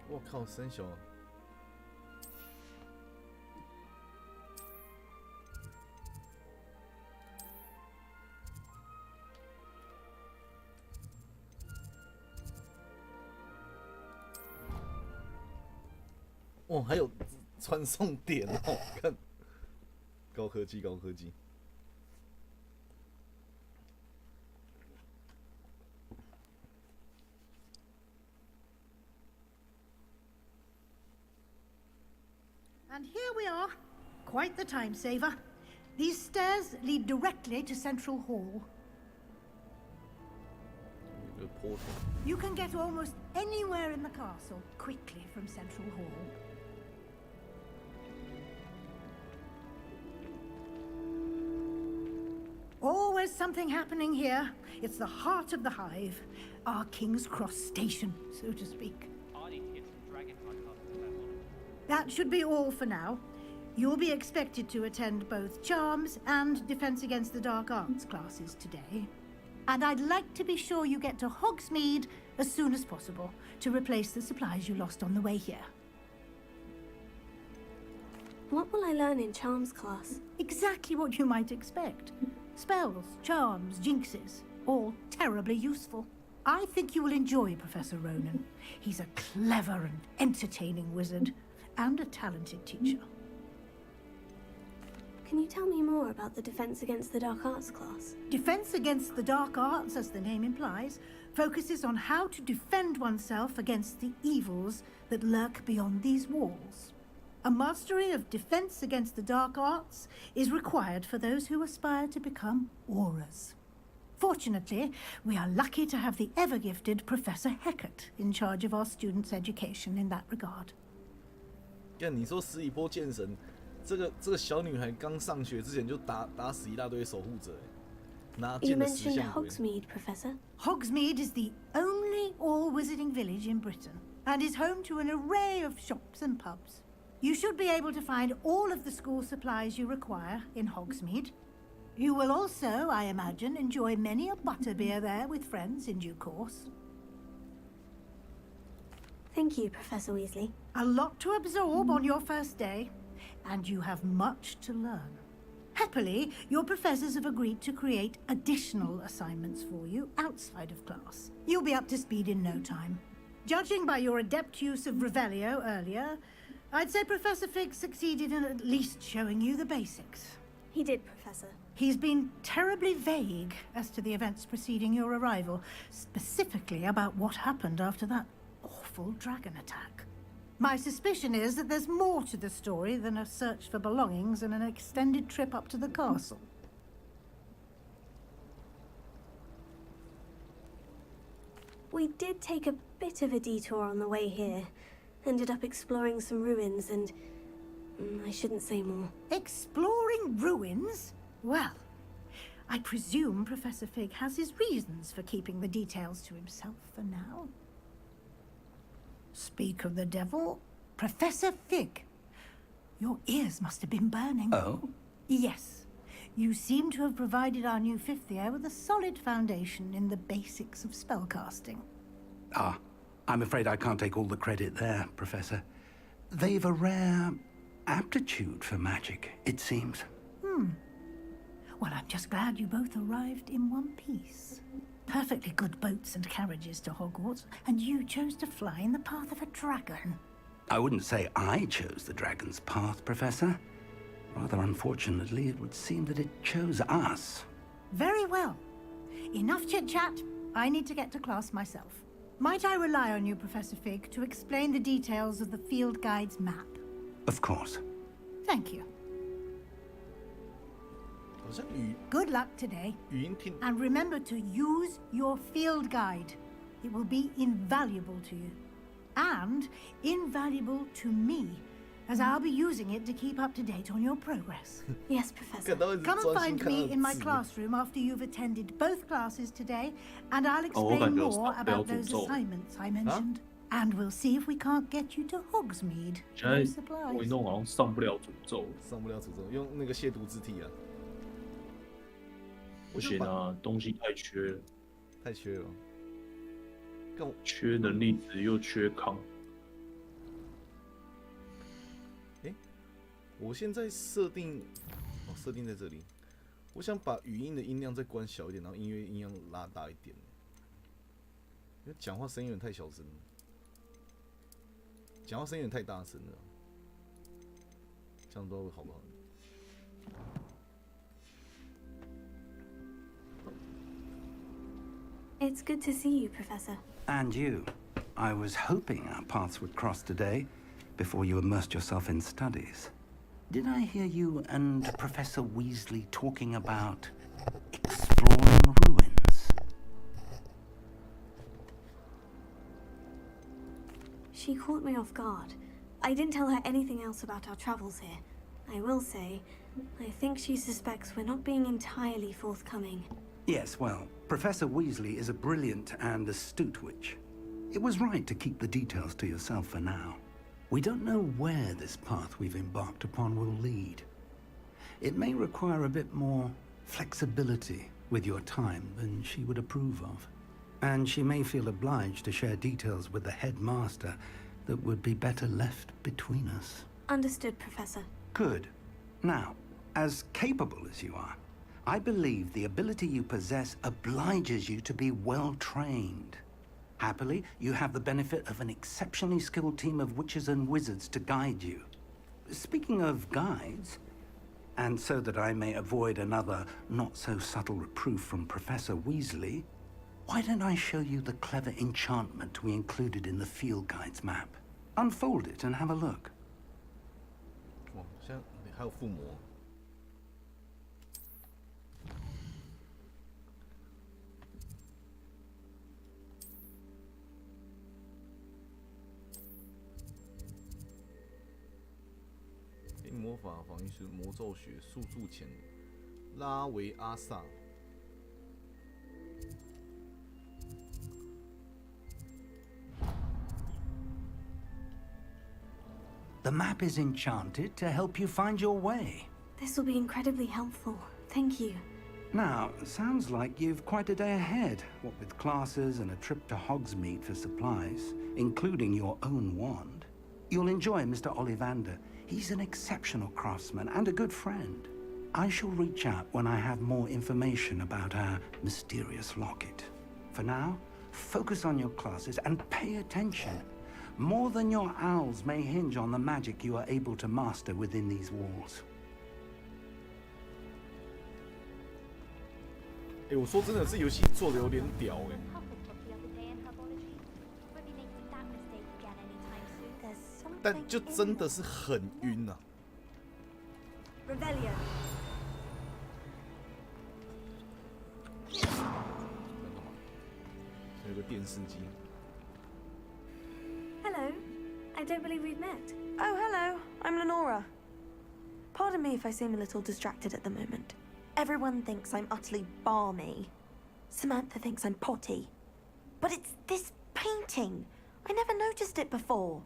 我靠，真小啊！哦，还有传送点哦，看，高科技，高科技。And here we are. Quite the time saver. These stairs lead directly to Central Hall. You can get almost anywhere in the castle quickly from Central Hall. Always something happening here. It's the heart of the hive, our King's Cross station, so to speak. That should be all for now. You'll be expected to attend both Charms and Defense Against the Dark Arts classes today. And I'd like to be sure you get to Hogsmeade as soon as possible to replace the supplies you lost on the way here. What will I learn in Charms class? Exactly what you might expect. Spells, charms, jinxes, all terribly useful. I think you will enjoy Professor Ronan. He's a clever and entertaining wizard, and a talented teacher. Can you tell me more about the Defense Against the Dark Arts class? Defense Against the Dark Arts, as the name implies, focuses on how to defend oneself against the evils that lurk beyond these walls. A mastery of Defense Against the Dark Arts is required for those who aspire to become auras. Fortunately, we are lucky to have the ever-gifted Professor Heckert in charge of our students' education in that regard. 看你说十一波剑神，这个小女孩刚上学之前就打死一大堆守护者，拿 You 剑的石 mentioned 像鬼。 Hogsmeade, Professor. Hogsmeade is the only all-wizarding village in Britain and is home to an array of shops and pubs. You should be able to find all of the school supplies you require in Hogsmeade. You will also, I imagine, enjoy many a butterbeer there with friends in due course. Thank you, Professor Weasley. A lot to absorb on your first day, and you have much to learn. Happily, your professors have agreed to create additional assignments for you outside of class. You'll be up to speed in no time. Judging by your adept use of Revelio earlier, I'd say Professor Fig succeeded in at least showing you the basics. He did, Professor. He's been terribly vague as to the events preceding your arrival, specifically about what happened after that awful dragon attack. My suspicion is that there's more to the story than a search for belongings and an extended trip up to the castle. We did take a bit of a detour on the way here. Ended up exploring some ruins and... I shouldn't say more. Exploring ruins? Well, I presume Professor Fig has his reasons for keeping the details to himself for now. Speak of the devil, Professor Fig. Your ears must have been burning. Oh? Yes. You seem to have provided our new fifth year with a solid foundation in the basics of spellcasting. Ah, I'm afraid I can't take all the credit there, Professor. They've a rare aptitude for magic, it seems. Well, I'm just glad you both arrived in one piece. Perfectly good boats and carriages to Hogwarts, and you chose to fly in the path of a dragon. I wouldn't say I chose the dragon's path, Professor. Rather unfortunately, it would seem that it chose us. Very well. Enough chit-chat. I need to get to class myself. Might I rely on you, Professor Fig, to explain the details of the field guide's map? Of course. Thank you. Good luck today. And remember to use your field guide. It will be invaluable to you. And invaluable to me, as I'll be using it to keep up to date on your progress. Yes, Professor. Come and find me in my classroom after you've attended both classes today, and I'll explain more about those assignments I mentioned. And we'll see if we can't get you to Hogsmeade. 现在我一弄好像上不了诅咒，上不了诅咒，用那个亵渎之体啊。不行啊，东西太缺了，太缺了。缺能力值又缺康。我现在设定，设定在这里。我想把语音的音量再关小一点，然后音乐音量拉大一点。因为讲话声音有点太小声了，讲话声音有点太大声了。这样都好不好？ It's good to see you, Professor. And you. I was hoping our paths would cross today, before you immersed yourself in studies. Did I hear you and Professor Weasley talking about exploring ruins? She caught me off guard. I didn't tell her anything else about our travels here. I will say, I think she suspects we're not being entirely forthcoming. Yes, well, Professor Weasley is a brilliant and astute witch. It was right to keep the details to yourself for now. We don't know where this path we've embarked upon will lead. It may require a bit more flexibility with your time than she would approve of. And she may feel obliged to share details with the headmaster that would be better left between us. Understood, Professor. Good. Now, as capable as you are, I believe the ability you possess obliges you to be well trained. Happily, you have the benefit of an exceptionally skilled team of witches and wizards to guide you. Speaking of guides, and so that I may avoid another not-so-subtle reproof from Professor Weasley, why don't I show you the clever enchantment we included in the field guide's map? Unfold it and have a look. 哇，现在还有附魔。 魔法防御术、魔咒学、速度潜、拉维阿萨。The map is enchanted to help you find your way. This will be incredibly helpful. Thank you. Now, sounds like you've quite a day ahead, what with classes and a trip to Hogsmeade for supplies, including your own wand. You'll enjoy Mr. Ollivander. He's an exceptional craftsman and a good friend. I shall reach out when I have more information about our mysterious locket. For now, focus on your classes and pay attention. More than your owls may hinge on the magic you are able to master within these walls. 我说真的，这游戏做的有点屌但就真的是很晕啊。Revelio. 有个电视机。Hello. I don't believe we've met. Oh, hello. I'm Lenora. Pardon me if I seem a little distracted at the moment. Everyone thinks I'm utterly balmy. Samantha thinks I'm potty. But it's this painting. I never noticed it before.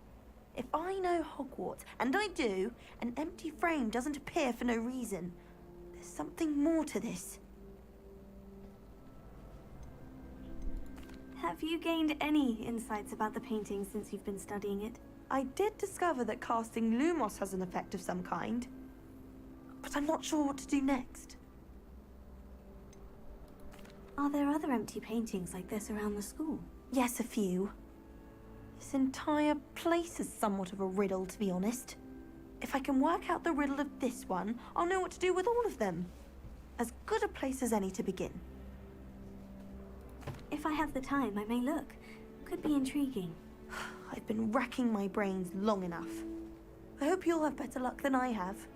If I know Hogwarts, and I do, an empty frame doesn't appear for no reason. There's something more to this. Have you gained any insights about the painting since you've been studying it? I did discover that casting Lumos has an effect of some kind. But I'm not sure what to do next. Are there other empty paintings like this around the school? Yes, a few. This entire place is somewhat of a riddle, to be honest. If I can work out the riddle of this one, I'll know what to do with all of them. As good a place as any to begin. If I have the time, I may look. Could be intriguing. I've been racking my brains long enough. I hope you'll have better luck than I have.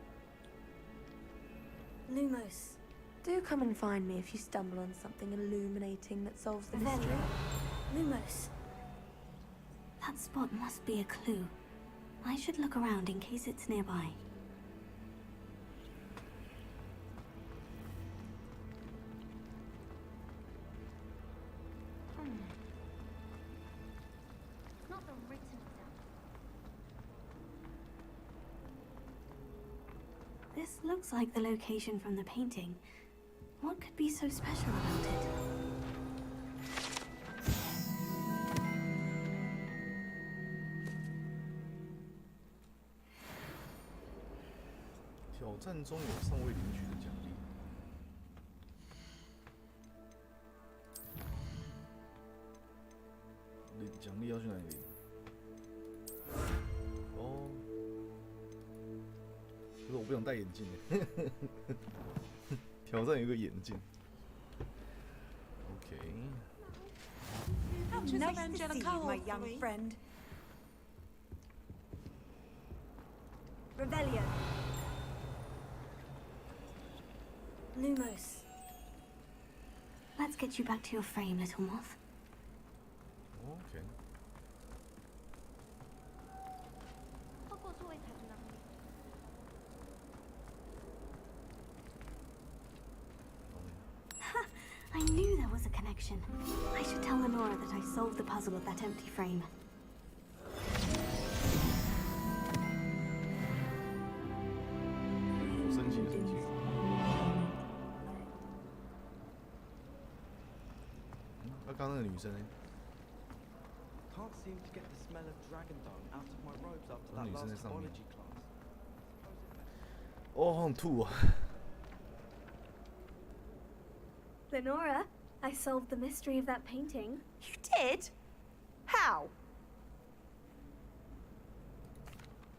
Lumos. Do come and find me if you stumble on something illuminating that solves the Revelio. mystery. Lumos. That spot must be a clue. I should look around in case it's nearby. Not the written example. This looks like the location from the painting. What could be so special about it? 挑战中有尚未领取的奖励。奖励要去哪里领？哦，不想戴眼镜挑战有一个眼镜。OK。How nice to see you, my young friend. Revelio. Lumos. Let's get you back to your frame, little moth. Okay. Hogwarts always has nothing. I knew there was a connection. I should tell Lenora that I solved the puzzle of that empty frame. Can't seem to get the smell of dragon dung out of my robes after that last biology class. Oh, 吐啊 Lenora, I solved the mystery of that painting. You did? How?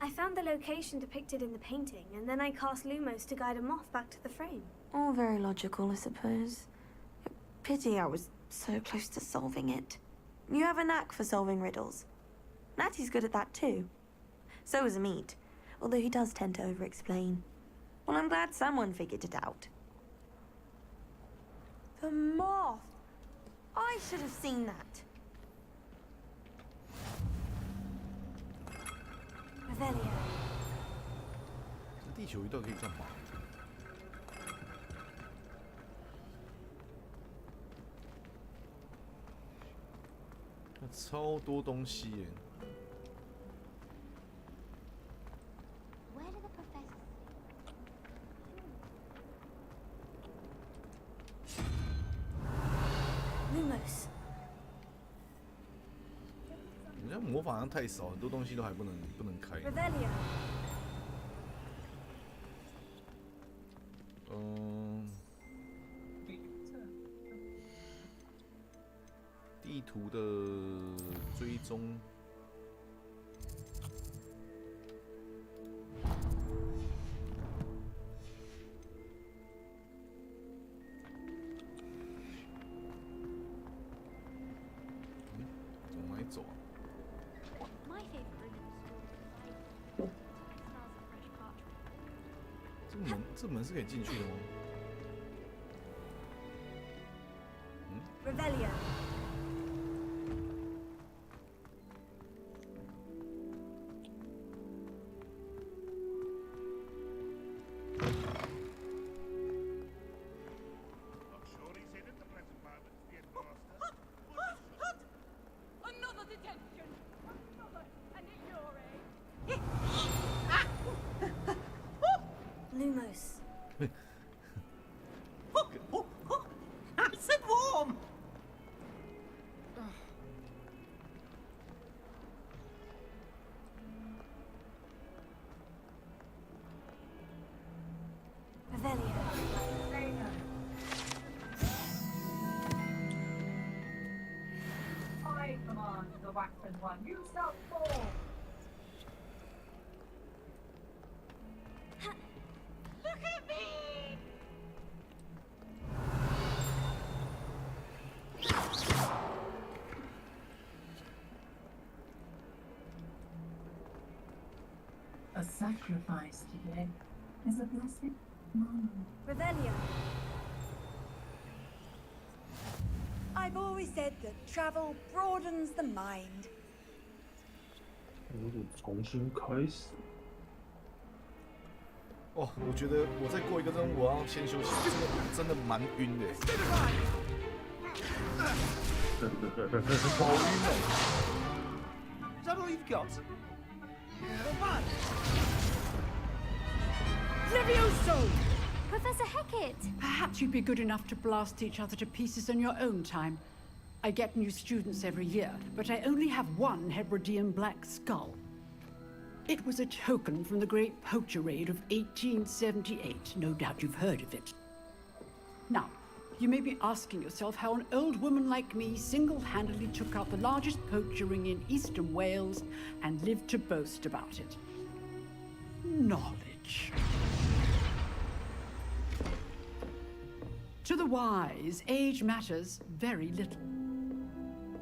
I found the location depicted in the painting, and then I cast Lumos to guide a moth back to the frame. All very logical, I suppose. Pity I was so close to solving it. You have a knack for solving riddles. Natty's good at that too. So is Amit, although he does tend to over-explain. Well, I'm glad someone figured it out. The moth! I should have seen that. Revelio. 这地球仪到底可以干嘛？那超多东西耶！ Where did the professor? Lumos. 你这魔法好像太少，很多东西都还不能开。 Revelio. 地图的追踪。往哪里走啊？ My favorite room in the school is the smells of fresh parchment. 这门是可以进去的吗？ Revelio. Another detention! Another! And at your age! Lumos. Nice and warm! Revelio. I command the waxen one. You shall fall. Look at me! A sacrifice today is a blessing. Revelio. I've always said that travel broadens the mind. 有点重新开始。哦，我觉得我再过一个任务，我要先休息，真的蛮晕的。好晕哦！ Is that all you've got? Come on! Levioso! Professor Hecat! Perhaps you'd be good enough to blast each other to pieces in your own time. I get new students every year, but I only have one Hebridean black skull. It was a token from the Great Poacher Raid of 1878. No doubt you've heard of it. Now, you may be asking yourself how an old woman like me single-handedly took out the largest poacher ring in eastern Wales and lived to boast about it. Knowledge. To the wise, age matters very little.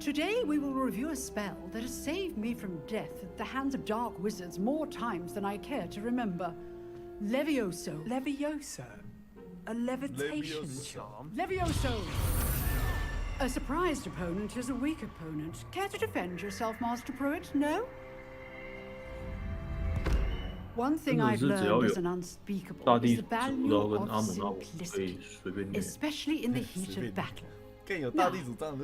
Today we will review a spell that has saved me from death at the hands of dark wizards more times than I care to remember. Levioso. Levioso? A levitation charm? Levioso! A surprised opponent is a weak opponent. Care to defend yourself, Master Pruitt? No? One thing I've learned as an unspeakable is the value of simplicity, especially in the heat of battle. Now,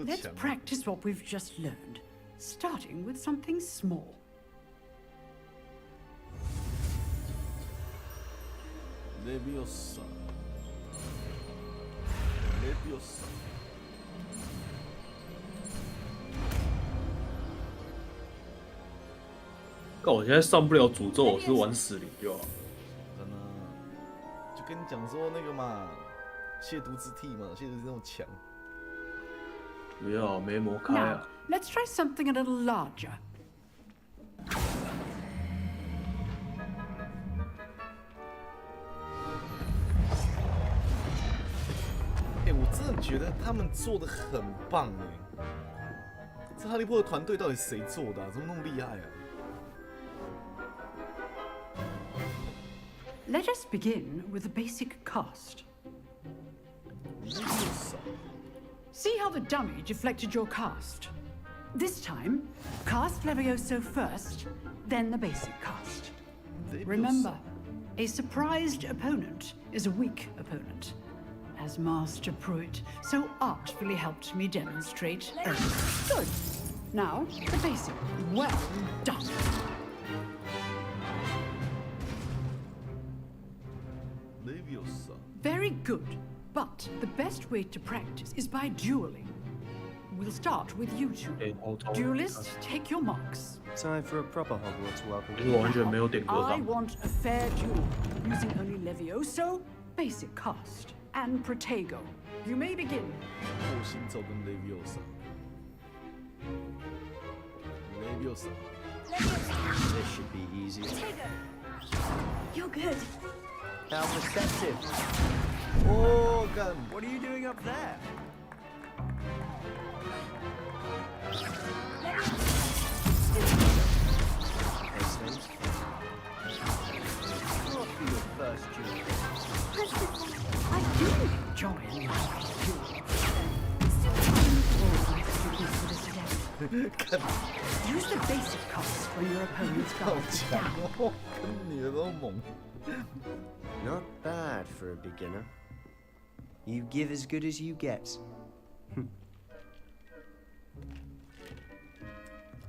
let's practice what we've just learned, starting with something small. Leviosa. 我现在上不了诅咒，我是玩死灵就好。真的，就跟你讲说那个嘛，亵渎之体嘛，亵渎这种强。不要，没魔开啊。Now, let's try something a little larger. 我真的觉得他们做的很棒哎！这哈利波特团队到底谁做的啊？怎么那么厉害啊？ Let us begin with the basic cast. See how the dummy deflected your cast? This time, cast Levioso first, then the basic cast. Remember, a surprised opponent is a weak opponent, as Master Pruitt so artfully helped me demonstrate earlier. Good. Now, the basic. Well done. Very good, but the best way to practice is by dueling. We'll start with you two. Duelists, take your marks. Time for a proper Hogwarts welcome. I want a fair duel, using only Levioso, basic cast, and Protego. You may begin. 火行走跟 Leviosa. This should be easy. You're good. How receptive. Oh, God. What are you doing up there? What for your first duel? I do enjoy a lively duel. Use the basic cast when your opponent's guard is down. Not bad for a beginner. You give as good as you get.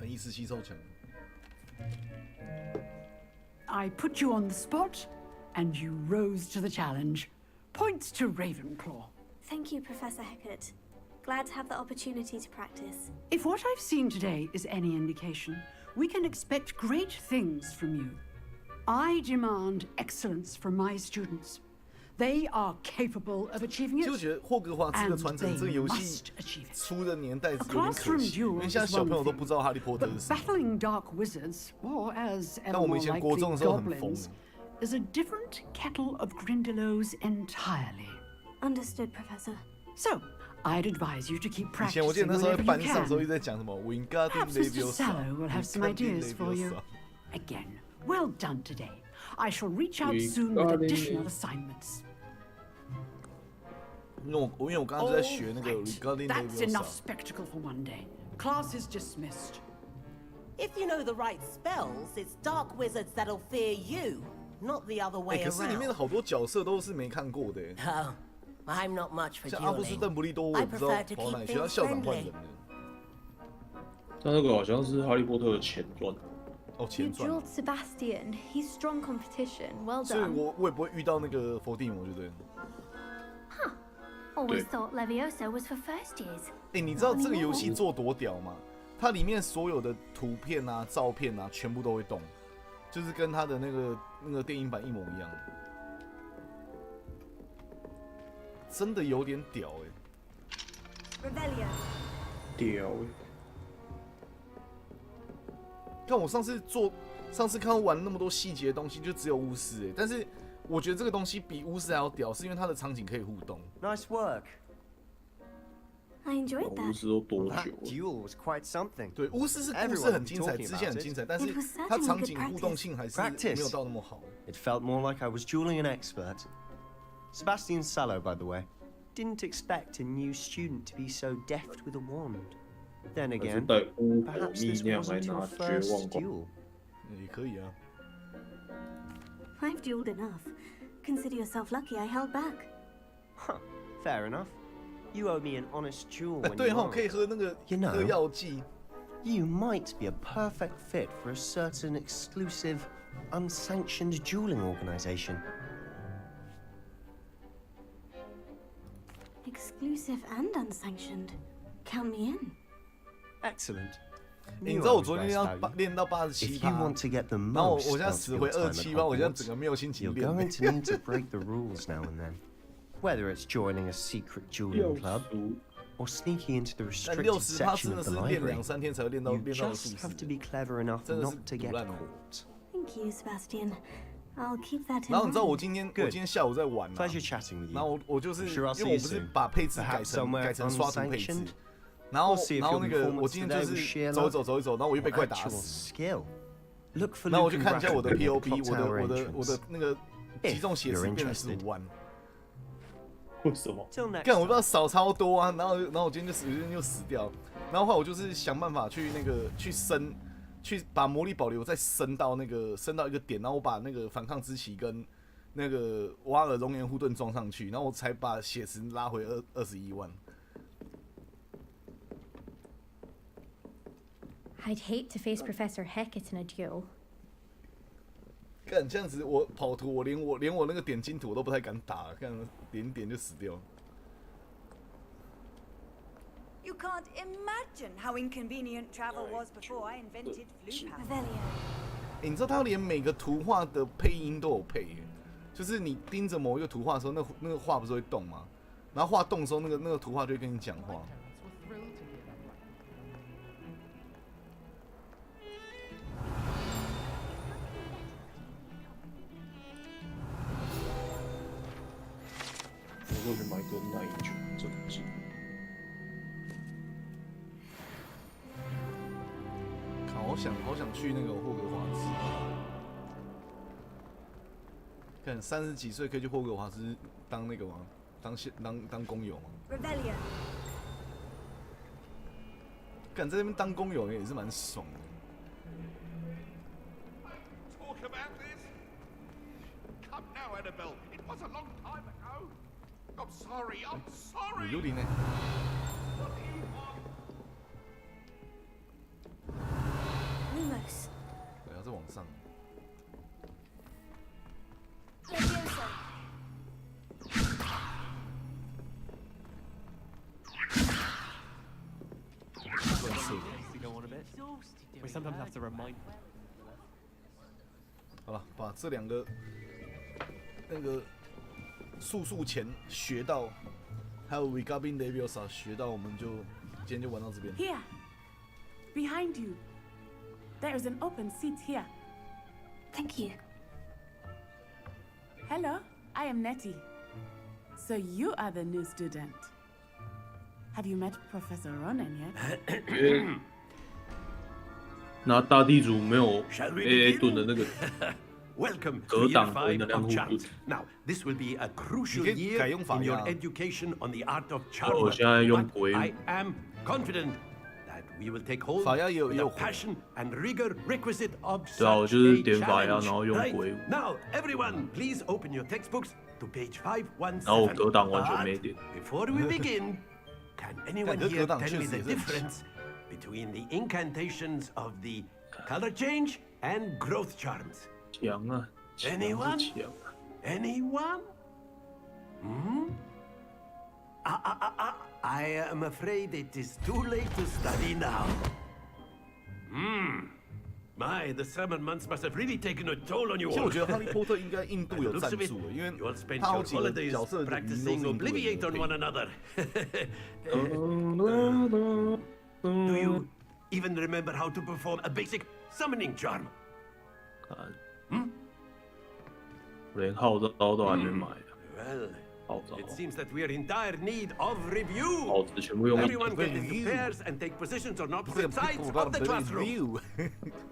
意识吸收强。 I put you on the spot, and you rose to the challenge. Points to Ravenclaw. Thank you, Professor Hecat. Glad to have the opportunity to practice. If what I've seen today is any indication, we can expect great things from you. I demand excellence from my students. They are capable of achieving it, 就觉得霍格华兹的传承这个游戏出的年代有点可惜，因为现在小朋友都不知道哈利波特是什么。 Battling dark wizards, or as ever 但我们 more 以前国中的时候很 likely 疯。 goblins, is a different kettle of Grindylows entirely. Understood, Professor. So, I'd advise you to keep 以前我记 practicing 得那时候 whenever 在 you 班上的时候 can. 一直在讲什么 Wingardium Perhaps Mr. Leviosa。 Sallow will have some ideas for you. Again, well done today. I shall reach out soon with additional assignments. 因为我刚刚就在学那个 Wingardium That's enough Leviosa。 spectacle for one day. Class is dismissed. If you know the right spells, it's dark wizards that'll fear you, not the other 哎， way 可是里面 around. 的好多角色都是没看过的。 Oh, I'm not much for 像阿布斯 dueling. 邓布利多，我 I 也不知道 prefer to 跑哪 keep 里，学校 things 校长换 friendly. 人了。但那个好像是哈利波特的前传。哦， You 前传。 drilled Sebastian. He's strong competition. Well 所以 done. 我也不会遇到那个伏地魔，对不对？ Always thought Levioso was for first years. 哎，你知道这个游戏做多屌吗？它里面所有的图片啊、照片啊，全部都会动，就是跟它的那个电影版一模一样。真的有点屌哎、 Revelio. 屌看我上次看他玩那么多细节的东西，就只有巫师哎，但是我觉得这个东西比巫师还要屌，是因为它的场景可以互动。Nice work. I enjoyed 巫 that. 师都多 That 久？ duel was quite something. 对，巫师是故事很精彩，支线很精彩，但是它场景互动性还是没有到那么好。It felt more like I was dueling an expert. Sebastian Sallow, by the way, didn't expect a new student to be so deft with a wand. Then again, perhaps this wasn't your first duel. 也可以啊。I've dueled enough. Consider yourself lucky I held back. Huh, fair enough. You owe me an honest duel when 对 you 哈，可以喝那个 You 喝 know, 药剂。 you might be a perfect fit for a certain exclusive, unsanctioned dueling organization. Exclusive and unsanctioned. Count me in. Excellent. 你知道我昨天练到87%， If you want to get the 然后我 most 现在 out 死 of 回 your time at 27%，我现在 Hogwarts, 整个没有心情 you're 练。 going to need to break the rules now and then. Whether it's joining a secret dueling club or sneaking into the 但 restricted 60%真 section 的 of 是 the 练 library, 2-3天才会练到 you 练到的 just 数 have to 值。 be clever enough 真的是 not to 腐 get 烂了。 caught. Thank you, Sebastian. I'll keep that in 然后你知道 mind. 我今天下午在玩嘛 Pleasure chatting with you. 然后我就是 Sure, I'll 因 see 为 you 我不是 soon. 把配置 Perhaps somewhere 改成刷图配置 unsanctioned. 然后 We'll see if 然后 your 那个 performance 我今天 today 就 was 是 sheer 走一 luck 走走一走，然后我又被 or 怪打 actual 死。 skill. Look for 然后我 Luke 就 and 看一下我的 Bracken at the POB， clock tower 我的 entrance. 那个击中血 If 池 you're 变成 interested. 15万。为什么？ Till next 干我不知道 time. 少超多啊，然后我今天就死掉，然后后来我就是想办法去去把魔力保留再升到一个点，然后我把那个反抗之旗跟那个瓦尔熔岩护盾装上去，然后我才把血池拉回21万。I'd hate to face Professor Hecat in a duel. 干这样子我跑图，我连我那个点金图我都不太敢打，干点就死掉了。 You can't imagine how inconvenient travel was before I invented flute power. Revelio. 你知道他连每个图画的配音都有配耶，就是你盯着某一个图画的时候，那个画不是会动吗？然后画动的时候，那个图画就会跟你讲话。我过去买个奶酒，这个是。 好想去那个霍格华兹。看30几岁可以去霍格华兹当那个吗？当工友吗？ Revelio. 敢在那边当工友也是蛮爽的。 Talk about this? Come now, Annabelle. It was a long time ago. I'm sorry. I'm 有 sorry. 幽灵呢？ Lumos. 对啊，在网上。 Levioso. We sometimes have to remind. 好了，把这两个那个速前学到，还有 Regabin Leviosa 学到，我们就今天就玩到这边。 Here, behind you. There is an open seat here. Thank you. Hello, I am Nettie. So you are the new student. Have you met Professor Ronan yet? 拿大地主没有 AA 盾的那个 Welcome 格 to Year 挡的 5能量 of 护盾 Charms. Now, this will be a crucial 你可以 year 改用法 in your 呀。 education on the art of 我 charm. 现在用 But 鬼舞 I am confident that we will take hold 法压也有 with 也有 the passion and rigor requisite of 对啊，我 such 就是 a 点法压， challenge. 然后用 Right. 鬼舞， Now, everyone, please open your textbooks to page 517. 然后我格挡完全 But 没点。 Before we begin, can anyone 格 here 挡 tell 确 me 实 the 也是很奇 difference between the incantations of the color change and growth charms? 强啊，强 Anyone? 是强。 Anyone? Hmm? I am afraid it is too late to study now. Hmm. My, the summer months must have really taken a toll on you 其实 all. 我觉得哈利波特应该印度 By 有 the 赞 looks of it, 助的，因为 you all spent 他好 your 几个 holidays 角色的名都是 practicing 印度人 Obliviate 的 on 配 one 音。 another. Do you even remember how to perform a basic summoning charm? Hmm? 我连号召都还没买。 Well, it seems that we are in dire need of review. 稿子全部用 Everyone get into pairs and take positions on opposite sides of the classroom.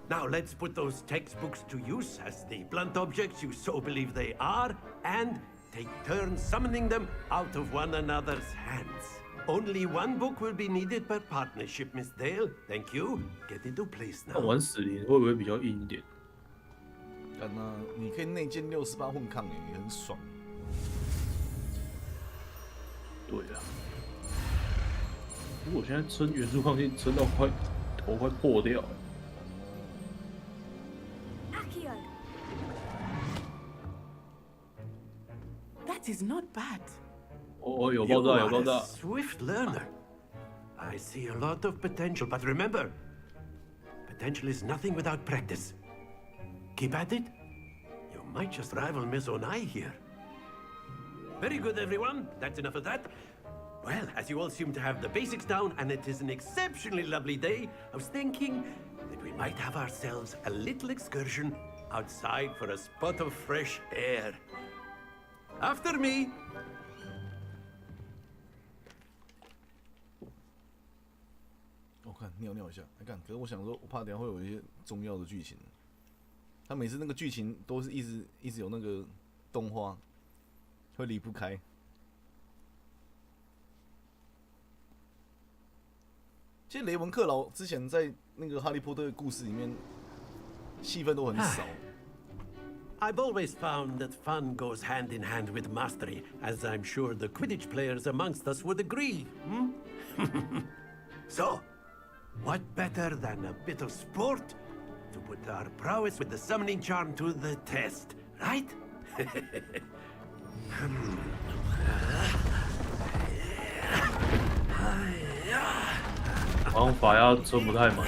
Now let's put those textbooks to use as the blunt objects you so believe they are, and take turns summoning them out of one another's hands. Only one book will be needed per partnership, Miss Dale. Thank you. Get into place now. 玩死灵会不会比较硬一点？你可以内建68混抗也很爽。对啊，如果我现在撑元素抗性撑到头快破掉了。That is not bad. 哦，有爆炸，有爆炸。Swift learner. I see a lot of potential, but remember, potential is nothing without practice. Keep at it. You might just rival Miss Onai here. Very good, everyone. That's enough of that. Well, as you all seem to have the basics down, and it is an exceptionally lovely day, I was thinking that we might have ourselves a little excursion outside for a spot of fresh air. After me. 我看尿一下，看，可是我想说，我怕等下会有一些重要的剧情。他每次那个剧情都是一直有那个动画，会离不开。其实雷文克劳之前在那个《哈利波特》的故事里面，戏份都很少。I've always found that fun goes hand in hand with mastery, as I'm sure the Quidditch players amongst us would agree. So, what better than a bit of sport to put our prowess with the summoning charm to the test, right? 好像法压撑不太满。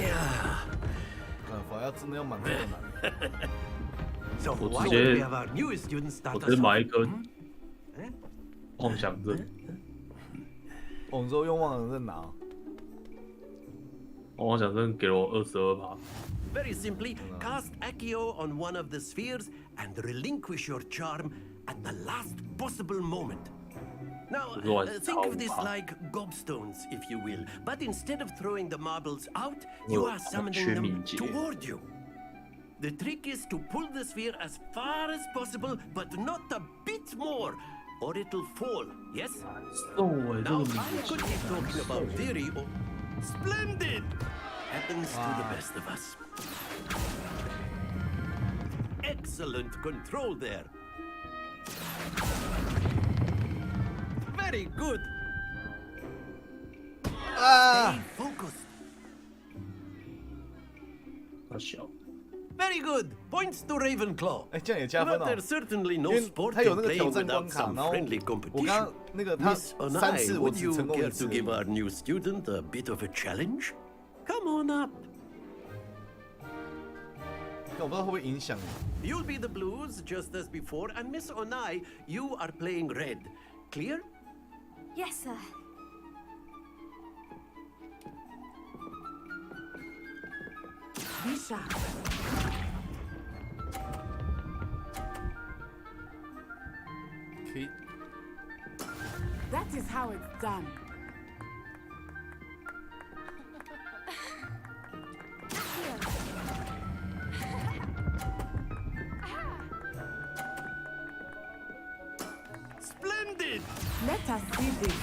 法压真的要满这么难。我直接买一颗妄想症。哦，你说用妄想症拿？妄想症给了我22%。Very simply, cast Accio on one of the spheres and relinquish your charm at the last possible moment. Now, think of this like gobstones, if you will. But instead of throwing the marbles out, you are summoning them toward you. The trick is to pull the sphere as far as possible, but not a bit more, or it'll fall, yes? Now, I could be talking about theory or... Splendid! Happens to the best of us. Excellent control there. Very good. Stay focused. Very good. Points to Ravenclaw. 这样也加分哦。But there's certainly no 因为 sport 他有 in 那个挑 playing 战关 without 卡， some 然后 friendly 我 competition. 刚那个他 Miss 3次 Onai, 我 would 只 you 成功 care 1 次 to。give our new student a bit of a challenge? Come on up. 但我不知道会不会影响。You'll be the blues just as before, and Miss Onai, you are playing red. Clear? Yes, sir. Be sharp. Okay. That is how it's done. Splendid! Let us see this.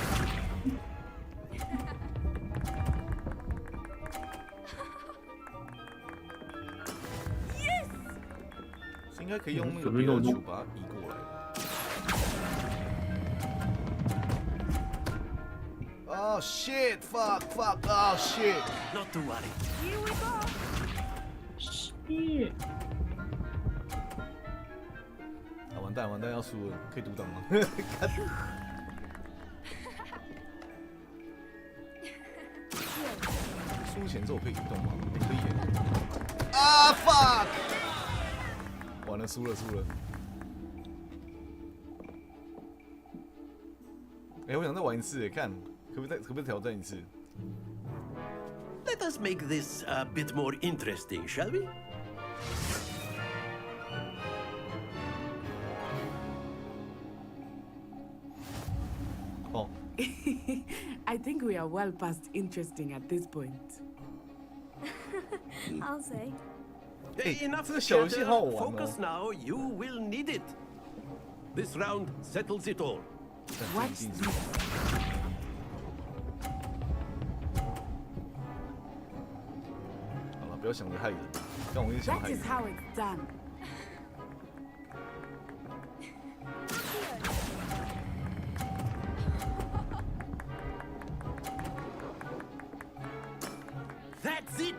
应该可以用那个别的球把它移过来。Oh shit! Fuck! Fuck! Oh shit! Not to worry. Here we go. Shit! 啊，完蛋！完蛋！要输了，可以独挡吗？输钱之后可以移动吗？可以耶。啊 fuck！ 完了，输了。哎，我想再玩一次，看可不可以挑战一次？ Let us make this a bit more interesting, shall we? I think we are well past interesting at this point. I'll say. Enough 这个小游戏 chatter. 好好玩哦。 Focus now. You will need it. This round settles it all. Watch this. 好了，不要想着害人，让我一直想 That 害人 is。how it's done. That's it.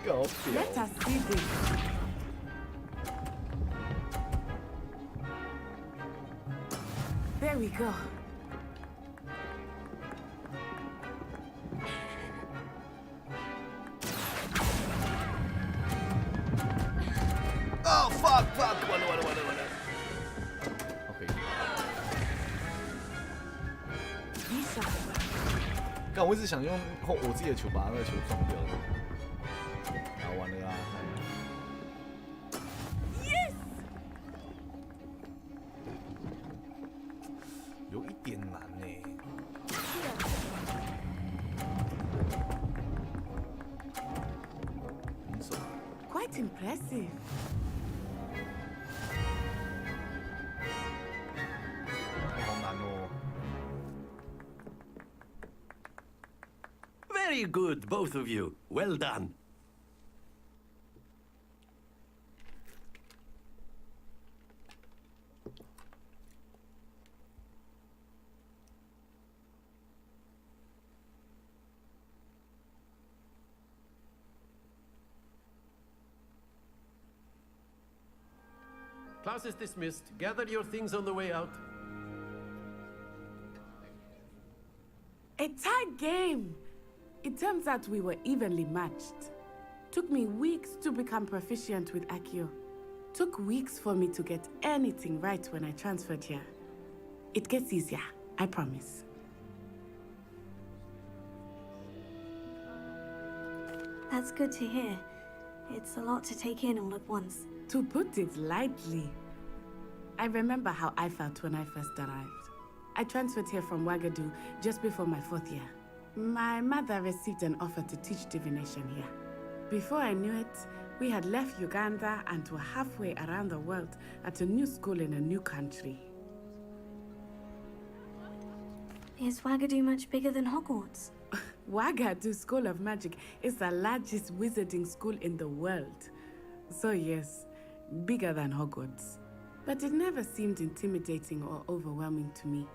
搞 Let 屌。 us see this. There we go. Oh fuck fuck！ 完了。OK。干，我一直想用我自己的球把那个球撞掉。啊，完了啊！ 有一点难呢。平手。 Quite impressive. 好难哦。 Very good, both of you. Well done. Class is dismissed. Gather your things on the way out. A tight game. It turns out we were evenly matched. Took me weeks to become proficient with Accio. Took weeks for me to get anything right when I transferred here. It gets easier, I promise. That's good to hear. It's a lot to take in all at once. To put it lightly, I remember how I felt when I first arrived. I transferred here from Ouagadougou just before my 4th year. My mother received an offer to teach divination here. Before I knew it, we had left Uganda and were halfway around the world at a new school in a new country. Is Ouagadougou much bigger than Hogwarts? Ouagadougou School of Magic is the largest wizarding school in the world. So yes, bigger than Hogwarts. But it never seemed intimidating or overwhelming to me.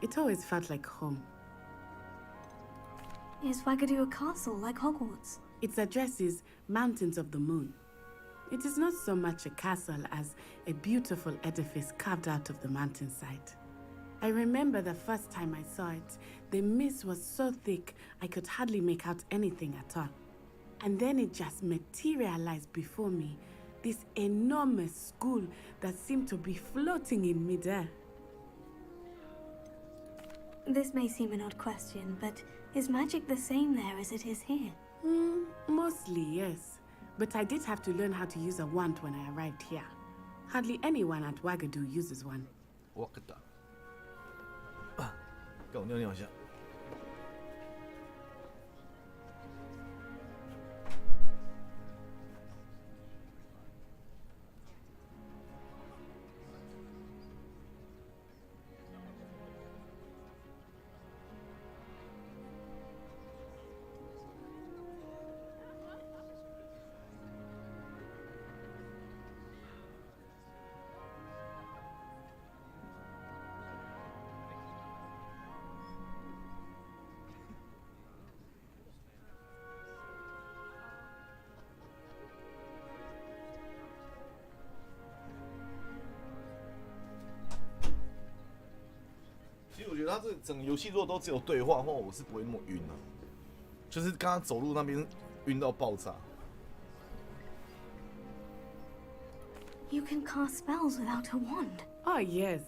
It always felt like home. Is Ouagadougou a castle like Hogwarts? Its address is Mountains of the Moon. It is not so much a castle as a beautiful edifice carved out of the mountainside. I remember the first time I saw it, the mist was so thick I could hardly make out anything at all. And then it just materialized before me, this enormous school that seemed to be floating in midair. This may seem an odd question, but is magic the same there as it is here? Mostly, yes. But I did have to learn how to use a wand when I arrived here. Hardly anyone at Ouagadougou uses one. 给我尿尿一下。其实我觉得它这整个游戏如果都只有对话的话，我是不会那么晕的、就是刚刚走路那边晕到爆炸。You can cast spells without a wand. Oh, yes.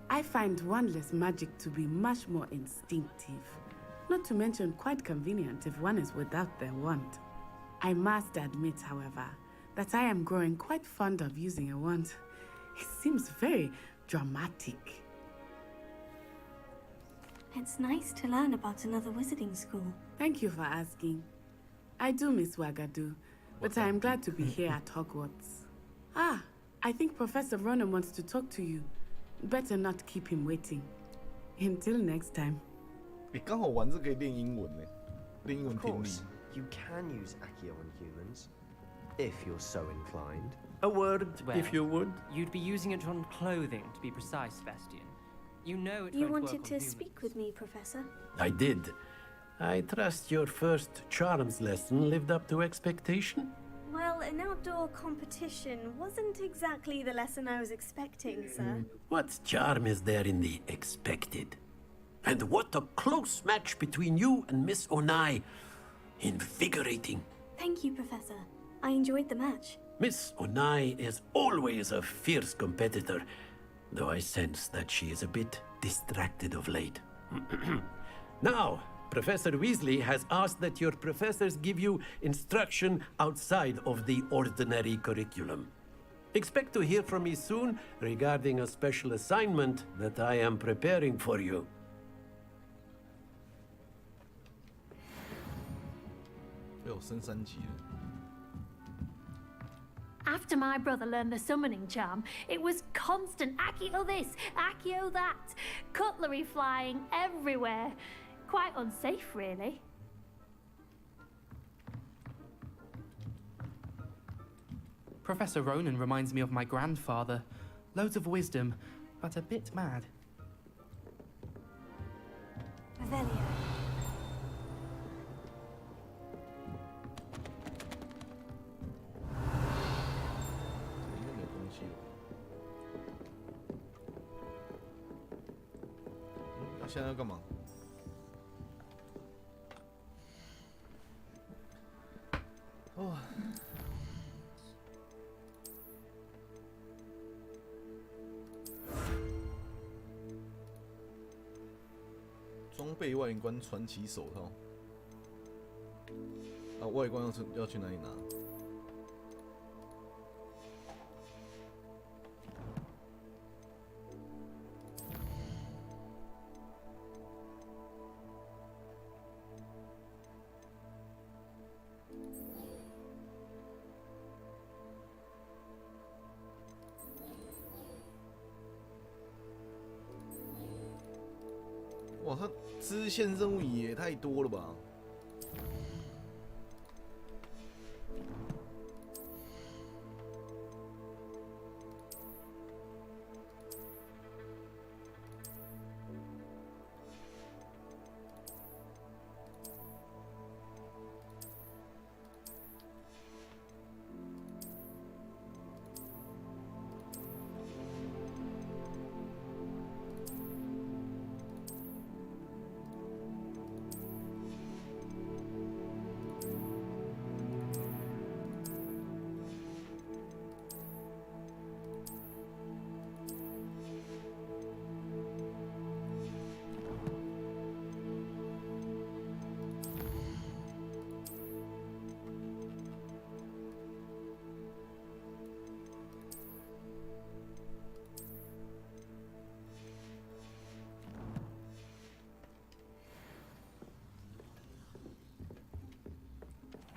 I find wandless magic to be much more instinctive. Not to mention quite convenient if one is without their wand. I must admit, however, that I am growing quite fond of using a wand. It seems very dramatic. It's nice to learn about another wizarding school. Thank you for asking. I do miss Wagadu, but I am glad to be here at Hogwarts. Ah, I think Professor Ronan wants to talk to you. Better not keep him waiting. Until next time. 刚好玩这可以练英文呢，练英文 Of 听力。 course, you can use Accio on humans, if you're so inclined. A word, Well, if you would. You'd be using it on clothing, to be precise, Sebastian. You know it You won't wanted work to on speak with me, Professor? I did. I trust your first charms lesson lived up to expectation. Well, an outdoor competition wasn't exactly the lesson I was expecting, sir. What charm is there in the expected? And what a close match between you and Miss Onai. Invigorating. Thank you, Professor. I enjoyed the match. Miss Onai is always a fierce competitor, though I sense that she is a bit distracted of late. Now, Professor Weasley has asked that your professors give you instruction outside of the ordinary curriculum. Expect to hear from me soon regarding a special assignment that I am preparing for you. After my brother learned the summoning charm, it was constant Accio this, Accio that, cutlery flying everywhere. Quite unsafe, really. Professor Ronan reminds me of my grandfather. Loads of wisdom, but a bit mad. Revelio.现在要干嘛？哦。装备外观传奇手套。啊，外观要去哪里拿？哇，他支线任务也太多了吧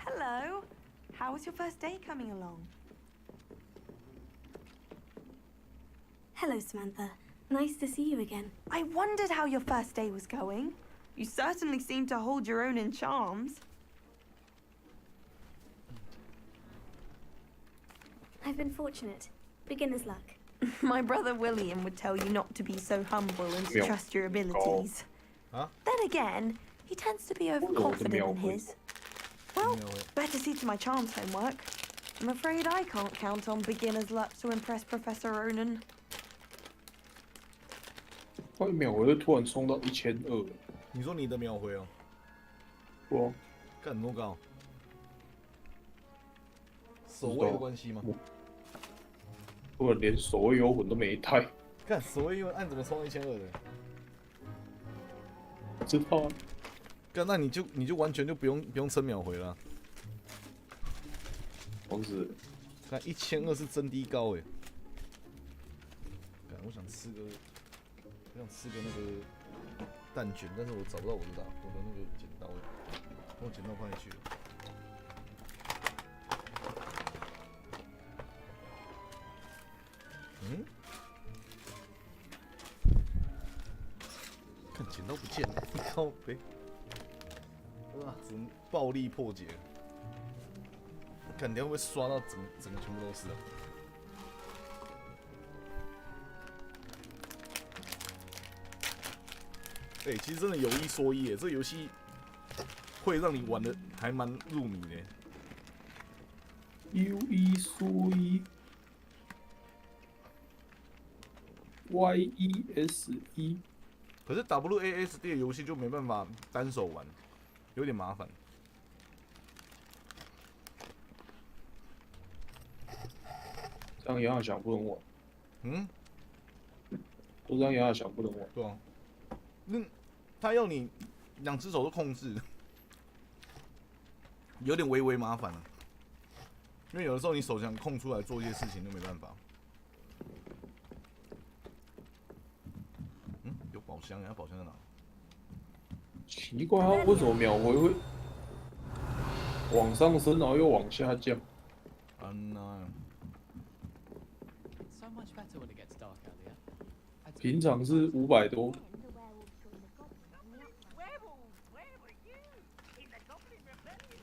！Hello. How was your first day coming along? Hello, Samantha. Nice to see you again. I wondered how your first day was going. You certainly seem to hold your own in charms. I've been fortunate. Beginner's luck. My brother William would tell you not to be so humble and to trust your abilities. Huh? Then again, he tends to be overconfident in his. Well, better see to my charms homework. I'm afraid I can't count on beginner's luck to impress Professor Ronan. 我秒回就突然冲到1200。你说你的秒回哦？我干那么高？守卫的关系吗？我连守卫幽魂都没带。干守卫幽魂按怎么冲到1200的？不知道啊。干那你就完全就不用撑秒回了。王子，看1200是真低高哎。干我想吃个那个蛋卷，但是我找不到我的那个剪刀了，我剪刀放进去了。嗯？看剪刀不见了，靠背。哇，只能暴力破解。看你会不会刷到整个全部都是啊？哎、其实真的有一说一耶，这个游戏会让你玩的还蛮入迷的。有一说一 ，YESE。可是 WASD 的游戏就没办法单手玩，有点麻烦。这样杨亚翔不能玩。嗯？都这样杨亚翔不能玩。对啊。那他要你2只手都控制，有点微微麻烦了。因为有的时候你手想空出来做一些事情就没办法。嗯，有宝箱，人家宝箱在哪？奇怪啊，为什么秒回会往上升，然后又往下降？平常是500多。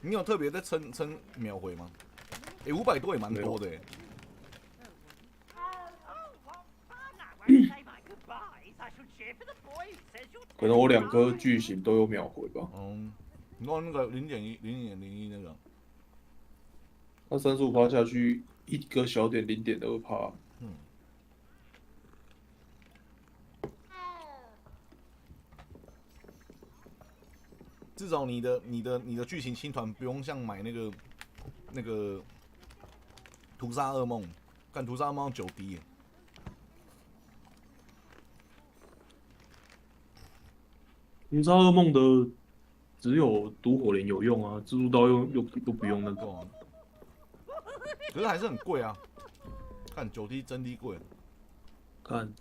你有特别在撑秒回吗？500多也蛮多的哎。可能我2颗巨型都有秒回吧。嗯，你说那个0.01那个，那35%下去1个小点0.2%。嗯。至少你的剧情新团不用像买那个屠杀噩梦，看屠杀噩梦9D耶。屠杀噩梦的只有毒火灵有用啊，蜘蛛刀又不用那个。可是还是很贵啊，看9D 真的贵。看，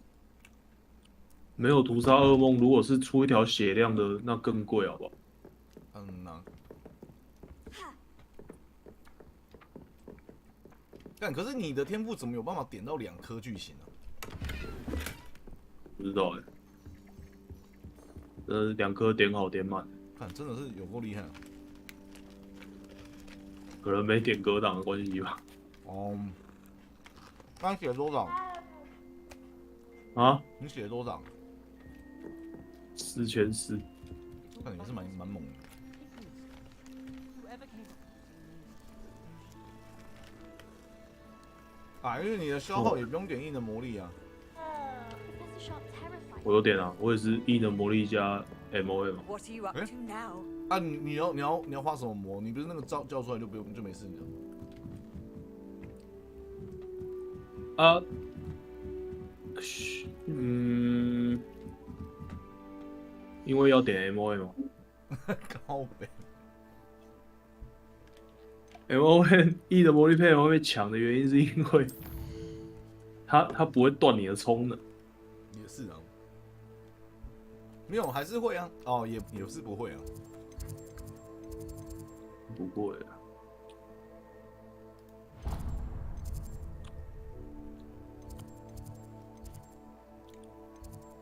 没有屠杀噩梦，如果是出一条血量的，那更贵，好不好？嗯呐。但可是你的天赋怎么有办法点到2颗巨型啊？不知道哎。2颗点好点满。看，真的是有够厉害啊。可能没点格挡的关系吧。哦。那你写了多少？啊？你写了多少？4400。看你是蛮猛的。啊，因为你的消耗也不用点硬的魔力啊。我有点啊，我也是硬的魔力加 MOM。啊，你要花什么魔？你不是那个叫出来就没事了？啊，因为要点 MOM 嘛。高北。MOM 硬的魔力配 MOM 强的原因是因为它不会断你的充能。也是啊。没有，还是会啊。哦，也是不会啊。不会啊。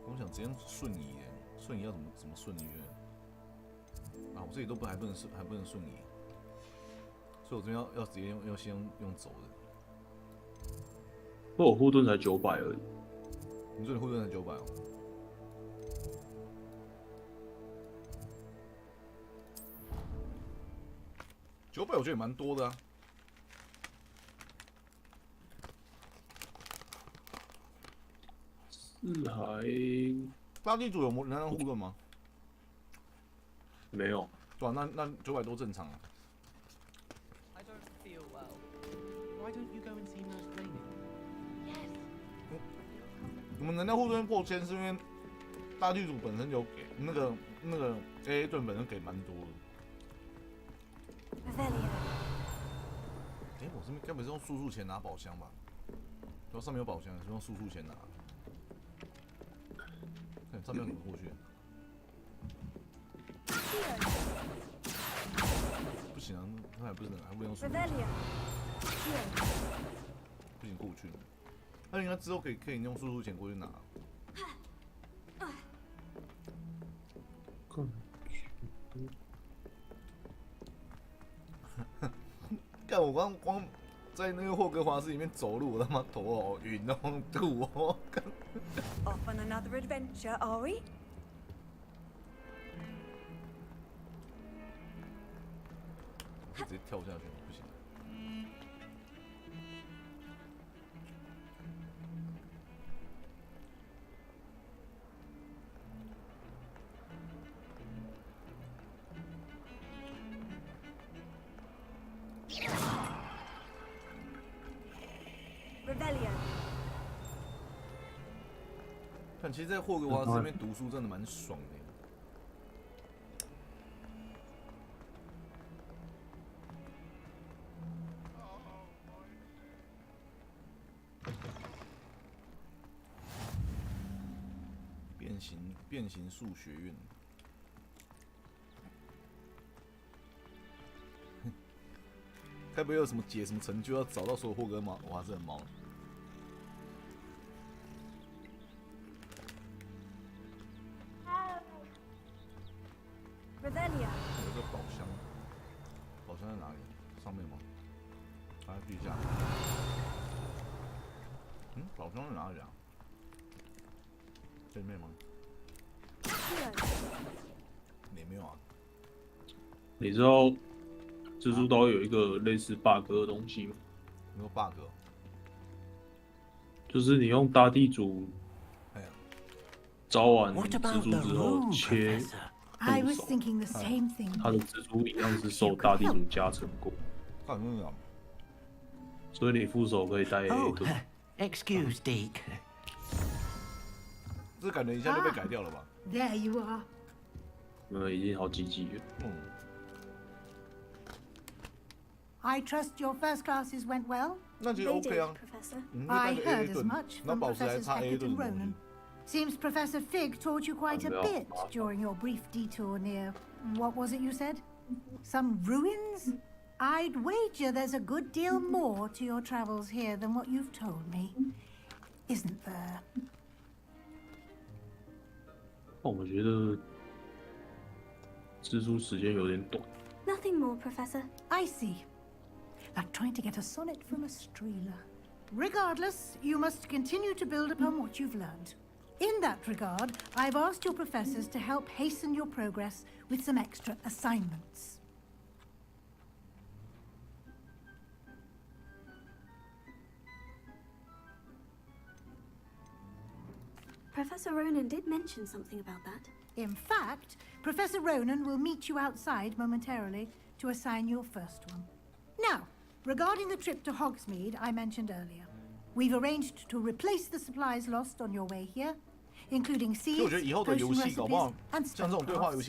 我想直接瞬移耶，瞬移要怎么瞬移啊？我这里都还不能瞬移，所以我这边要直接先用走的。不过我护盾才900而已。你说你护盾才900哦？900我觉得也蛮多的啊。四海大地主有能量护盾吗？没有。对啊，那900多正常啊。我们能量护盾破1000是因为大地主本身有给那个 AA 盾本身给蛮多的。我这边该不是用速速钱拿宝箱吧？然后上面有宝箱，是用速速钱拿。看上面怎么过去？行啊，那还不是还不能用速度，不行过去。那应该之后可以用速度钱过去拿。干我光在那个霍格华兹里面走路，我他妈头好晕哦，吐哦。Off on another adventure, are we? 直接跳下去不行。Rebellion. 但其实，在霍格华兹那边读书真的蛮爽的。变形术学院，该不会有什么解什么成就要找到所有霍格华兹的猫？ Revelia. 有个宝箱，宝箱在哪里？上面吗？还是地下？宝箱在哪里啊？对面吗？里面啊。你知道蜘蛛刀有一个类似 bug 的东西吗？你说 bug？ 就是你用大地主招完蜘蛛之后切。 I was thinking the same thing. 他的蜘蛛一样是受大地主加成过，所以你副手可以带 A 盾。Excuse, Deke. 这感觉一下就被改掉了吧 ？There you are. 已经好几集了。I trust your first classes went well. 那就 OK 啊。I heard as much from Professors Beckett and Ronan. Seems Professor Fig taught you quite a bit during your brief detour near, what was it you said? Some ruins? I'd wager there's a good deal more to your travels here than what you've told me. Isn't there? 我觉得蜘蛛时间有点短。 Nothing more, Professor. I see. Like trying to get a sonnet from a streeler. Regardless, you must continue to build upon what you've learned. In that regard, I've asked your professors to help hasten your progress with some extra assignments. Professor Ronan did mention something about that. In fact, Professor Ronan will meet you outside momentarily to assign your first one. Now, regarding the trip to Hogsmeade I mentioned earlier, we've arranged to replace the supplies lost on your way here, including seeds, potion recipes, and spellcrafts.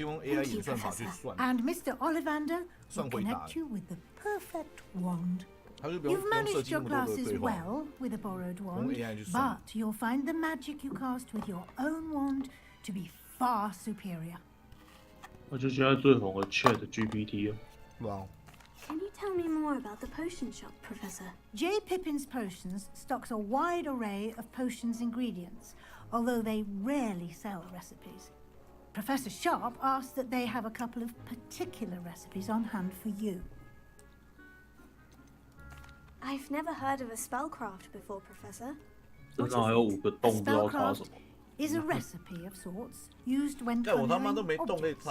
And Mr. Ollivander will connect you with the perfect wand. You've managed your classes well with a borrowed wand, but you'll find the magic you cast with your own wand to be far superior. 那就现在最红的 Chat GPT 了。Wow. Can you tell me more about the potion shop, Professor? J. Pippin's Potions stocks a wide array of potions ingredients, although they rarely sell recipes. Professor Sharp asked that they have a couple of particular recipes on hand for you. I've never heard of a spellcraft before, Professor. 身上还有5个洞，不知道插什么。 Is a recipe of sorts used when conjuring objects.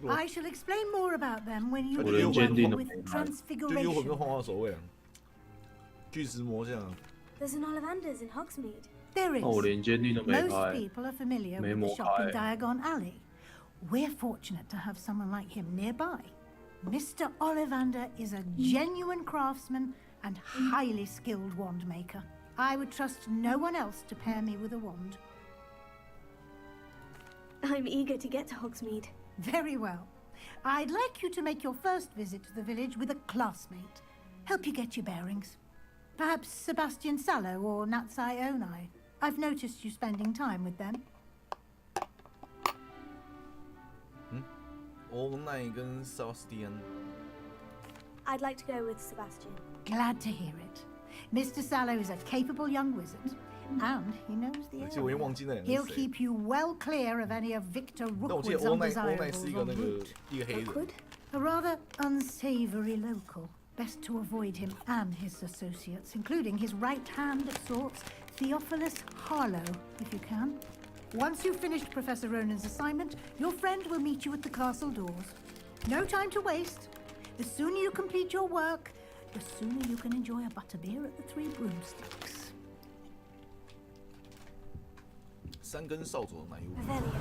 I shall explain more about them when you deal with transfiguration. There's an Ollivander's in Hogsmeade. There is. Most people are familiar with the shop in Diagon Alley. We're fortunate to have someone like him nearby. Mr. Ollivander is a genuine craftsman and highly skilled wand maker. I would trust no one else to pair me with a wand. I'm eager to get to Hogsmeade. Very well. I'd like you to make your first visit to the village with a classmate. Help you get your bearings. Perhaps Sebastian Sallow or Natsai Onai. I've noticed you spending time with them. Onai 跟 Sebastian I'd like to go with Sebastian. Glad to hear it. Mr. Sallow is a capable young wizard, and he knows the 其实我已经忘记那两个 He'll 是谁。 keep you well clear of any of Victor 但我记得 Rookwood's 欧奈 undesirables 是一个 en 那个 route. 一个黑人。 A rather unsavory local. Best to avoid him and his associates, including his right hand of sorts, Theophilus Harlow, if you can. Once you've finished Professor Ronan's assignment, your friend will meet you at the castle doors. No time to waste. The sooner you complete your work, the sooner you can enjoy a butterbeer at the Three Broomsticks. 三根扫帚的奶油。 Revelio.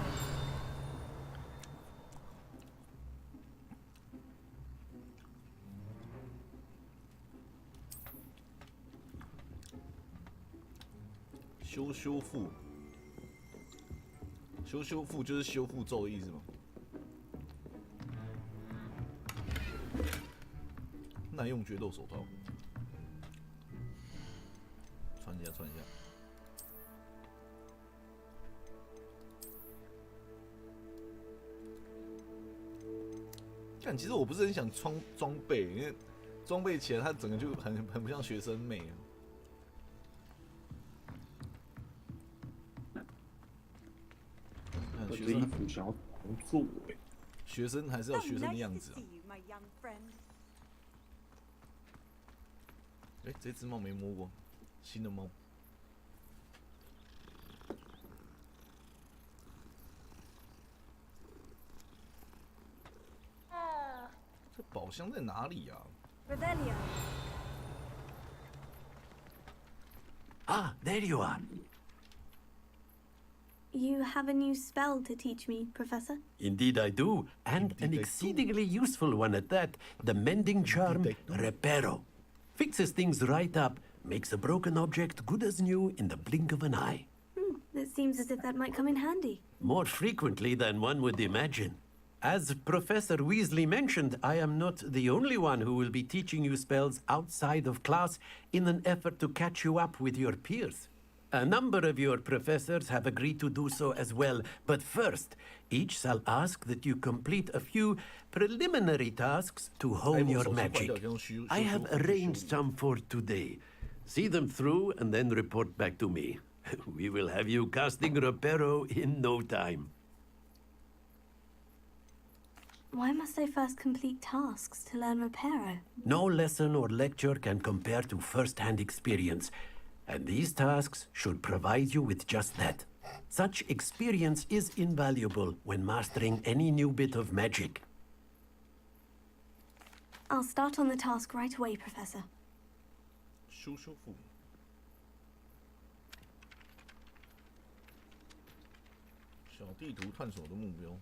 修复就是修复咒的意思吗？耐用决斗手套，穿一下。但其实我不是很想穿装备，因为装备起来它整个就很不像学生妹啊。 我的衣服想要重做哎，学生还是要学生的样子啊。哎，这只猫没摸过，新的猫。这宝箱在哪里啊 Revelio. Ah, there you are. You have a new spell to teach me, Professor? Indeed I do, and an exceedingly useful one at that. The mending charm, Reparo. Fixes things right up, makes a broken object good as new in the blink of an eye. It seems as if that might come in handy. More frequently than one would imagine. As Professor Weasley mentioned, I am not the only one who will be teaching you spells outside of class in an effort to catch you up with your peers. A number of your professors have agreed to do so as well, but first, each shall ask that you complete a few preliminary tasks to hone your magic. I have arranged some for today. See them through and then report back to me. We will have you casting Reparo in no time. Why must I first complete tasks to learn Reparo? No lesson or lecture can compare to first-hand experience. And these tasks should provide you with just that. Such experience is invaluable when mastering any new bit of magic. I'll start on the task right away, Professor. 修复。小地图探索的目标。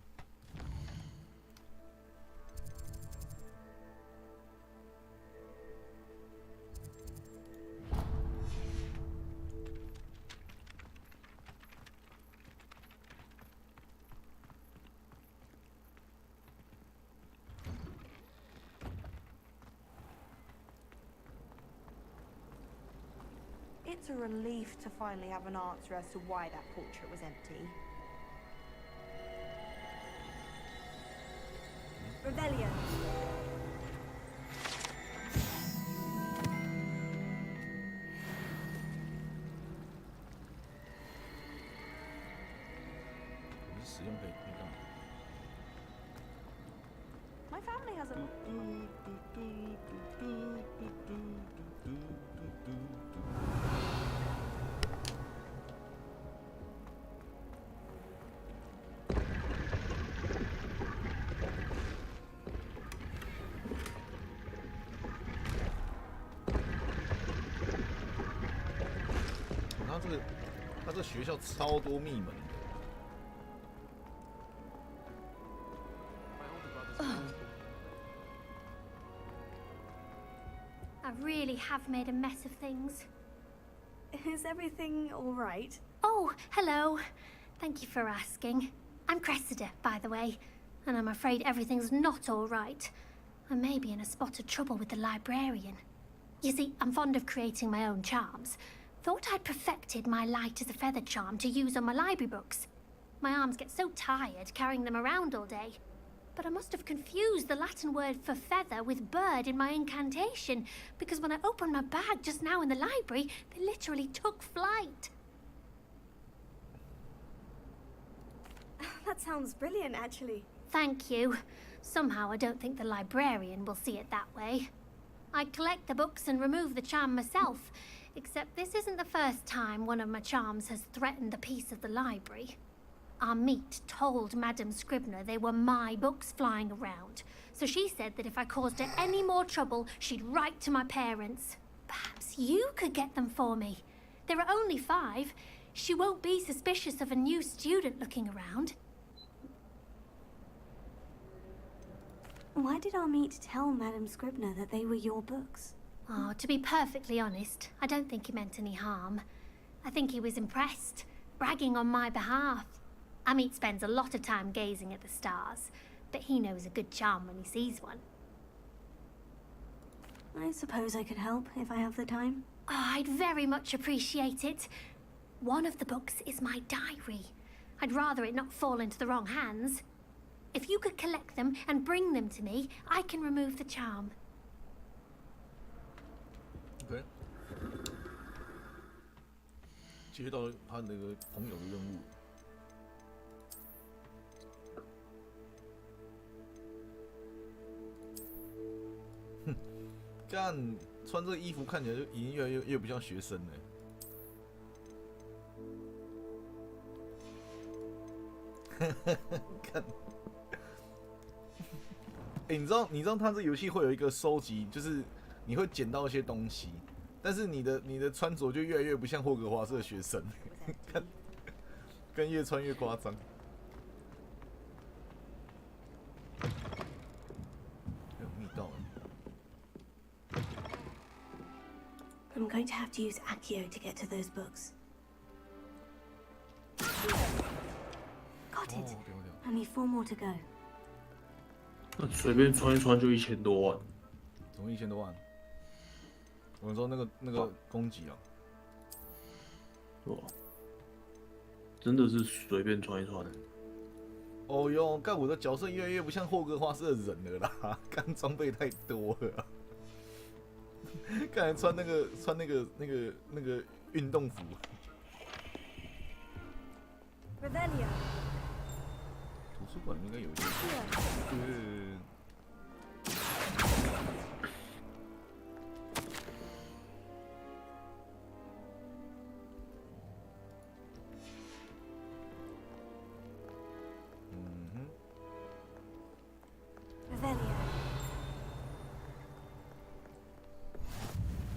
It's a relief to finally have an answer as to why that portrait was empty. Revelio. My family has a... 他这学校超多密门的。I really have made a mess of things. Is everything all right? Oh, hello. Thank you for asking. I'm Cressida, by the way, and I'm afraid everything's not all right. I may be in a spot of trouble with the librarian. You see, I'm fond of creating my own charms. Thought I'd perfected my light as a feather charm to use on my library books. My arms get so tired carrying them around all day. But I must have confused the Latin word for feather with bird in my incantation, because when I opened my bag just now in the library, they literally took flight. That sounds brilliant, actually. Thank you. Somehow I don't think the librarian will see it that way. I collect the books and remove the charm myself, except this isn't the first time one of my charms has threatened the peace of the library. Our meet told Madame Scribner they were my books flying around, so she said that if I caused her any more trouble, she'd write to my parents. Perhaps you could get them for me. There are only 5. She won't be suspicious of a new student looking around. Why did our meet tell Madame Scribner that they were your books? Oh, to be perfectly honest, I don't think he meant any harm. I think he was impressed, bragging on my behalf. Amit spends a lot of time gazing at the stars, but he knows a good charm when he sees one. I suppose I could help if I have the time. Oh, I'd very much appreciate it. One of the books is my diary. I'd rather it not fall into the wrong hands. If you could collect them and bring them to me, I can remove the charm. OK， 接到他那个朋友的任务。哼，干，穿这个衣服看起来就已经越来越不像学生了。看。你知道他这游戏会有一个收集，就是你会捡到一些东西，但是你的穿着就越来越不像霍格华兹的学生，看，跟越穿越夸张。有密道了。I'm going to have to use Accio to get to those books. Got it. Only 4 more to go. 那随便穿一穿就1000多万，总共1000多万。我说那个供给啊，哇，真的是随便穿一穿。哦哟，干我的角色越来越不像霍格华兹的人了啦，干装备太多了。刚才穿那个运动服。Revelio. 图书馆应该有一个。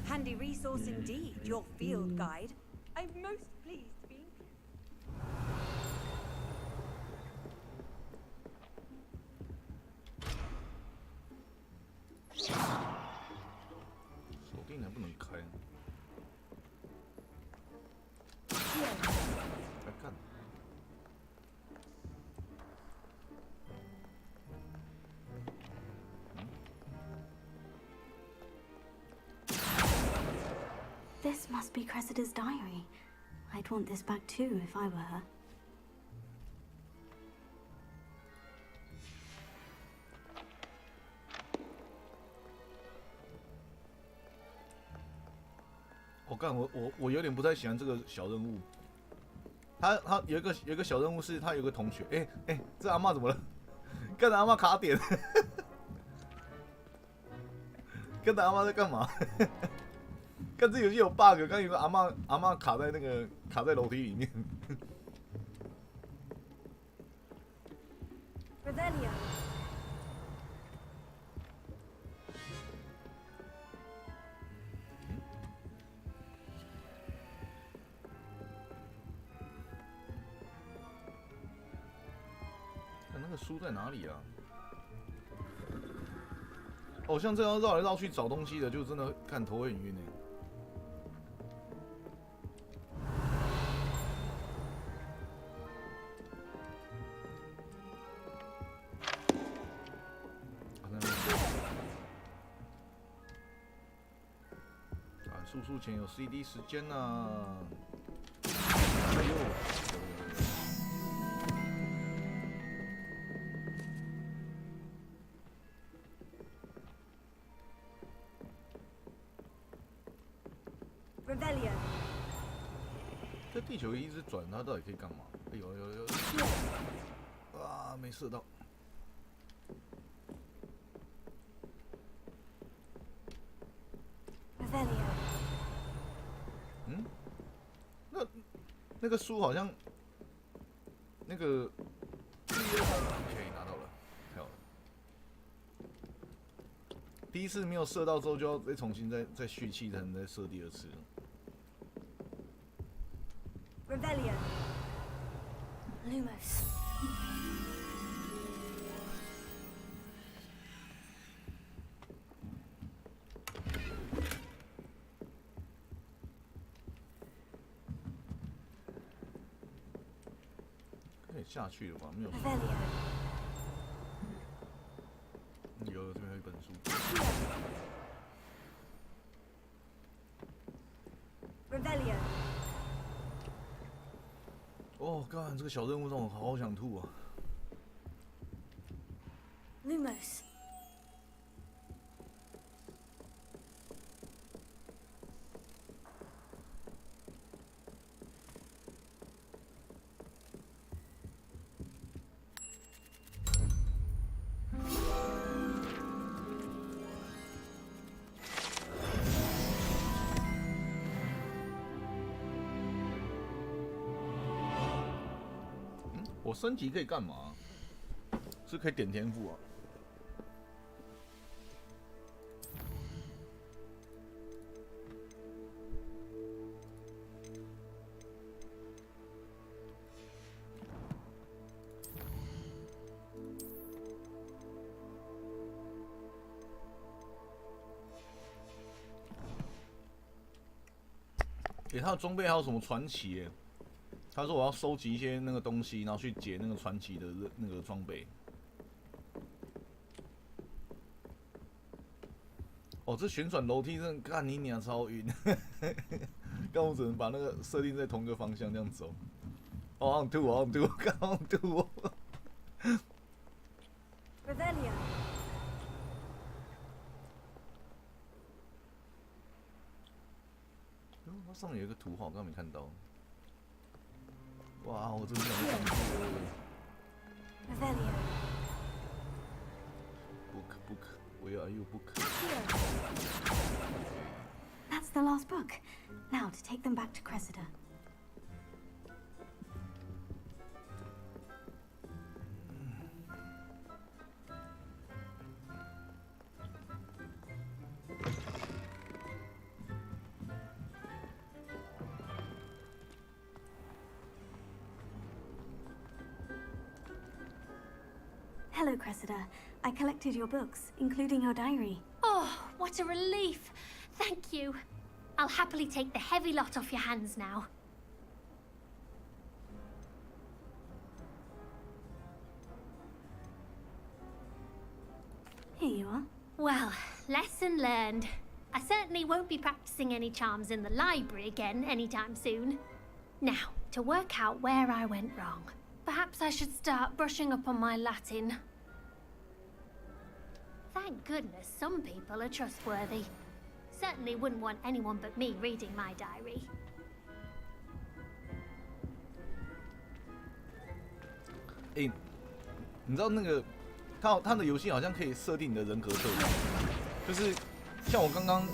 Handy resource indeed, your field guide. I'm most pleased to be included. 锁定还不能开。来干。This must be Cressida's diary. I'd want this back too if I were her.我有点不太喜欢这个小任务。他有一个小任务是，他有个同学，这阿嬷怎么了？跟着阿嬷卡点，跟着阿嬷在干嘛？看这游戏有 bug， 刚有个阿嬷卡在楼梯里面。Revelio. 看那个书在哪里啊？哦，像这样绕来绕去找东西的，就真的看头会很晕呢。速速前有 CD 时间呐、啊！哎呦！ Revelio. 这地球一直转，它到底可以干嘛？哎呦！啊，没射到。Revelio. 嗯？那个书好像那个 OK 拿到了，太好了。第一次没有射到之后，就要再重新再蓄气，才能再射第二次。Revelio. Lumos. 可以下去了吧？没有。有，这边有一本书。Revelio. 哦，干，这个小任务让我好想吐啊！ Lumos. 我升级可以干嘛？是可以点天赋啊。他的装备还有什么传奇耶？他说我要收集一些那个东西，然后去解那个传奇的那个装备。哦，这旋转楼梯真的干你娘超晕，但我只能把那个设定在同一个方向这样走。哦，好想吐，好想吐，干好想吐。Revelio. 它上面有一个图号，我刚刚没看到。哇，我真的想上去了。Revelio. Book, where are you, book? That's the last book. Now to take them back to Cressida. Hello, Cressida. I collected your books, including your diary. Oh, what a relief. Thank you. I'll happily take the heavy lot off your hands now. Here you are. Well, lesson learned. I certainly won't be practicing any charms in the library again anytime soon. Now, to work out where I went wrong. Perhaps I should start brushing up on my Latin. Thank goodness some people are trustworthy. Certainly wouldn't want anyone but me reading my diary. 你知道那个他的游戏好像可以设定你的人格特质，就是像我刚刚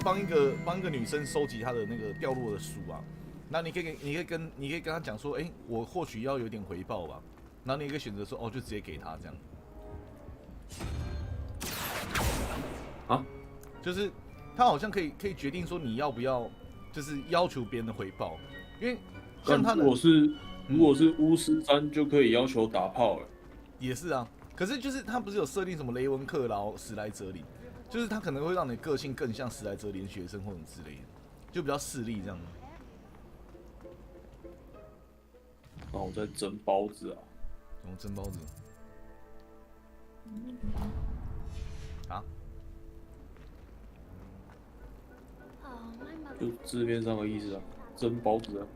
帮一个女生收集她的那个掉落的书啊，那你可以跟她讲说，我或许要有点回报吧，然后你也可以选择说，哦，就直接给她这样。啊，就是他好像可以决定说你要不要，就是要求别人的回报，因为像他的如果是巫师3就可以要求打炮了。也是啊，可是就是他不是有设定什么雷文克劳、史莱哲林，就是他可能会让你个性更像史莱哲林学生或者之类的，就比较势利这样。然后我在蒸包子啊。怎么蒸包子？啊？就字面上的意思啊，蒸包子啊。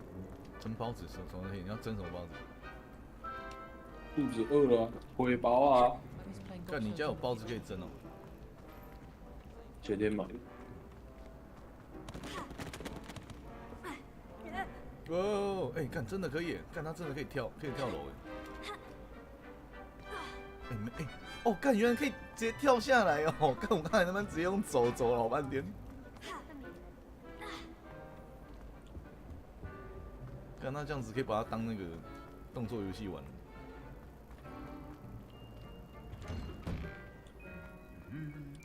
蒸包子是什么东西？你要蒸什么包子？肚子饿了啊，回包啊。看你家有包子可以蒸哦。前天买的。哦，哎，干真的可以，干他真的可以跳楼哎，哦，干原来可以直接跳下来哦，干我刚才他妈直接用走了好半天。干他这样子可以把它当那个动作游戏玩。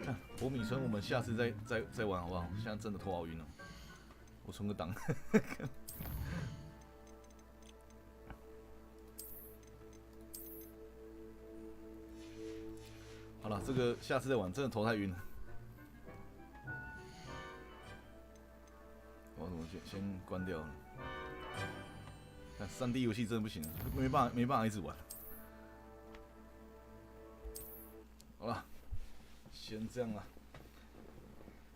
看火米村，我们下次再玩好不好？现在真的头好晕哦，我存个档。好了，这个下次再玩，真的头太晕了。我怎么先关掉了？看3D 游戏真的不行，没办法一直玩。好了，先这样了。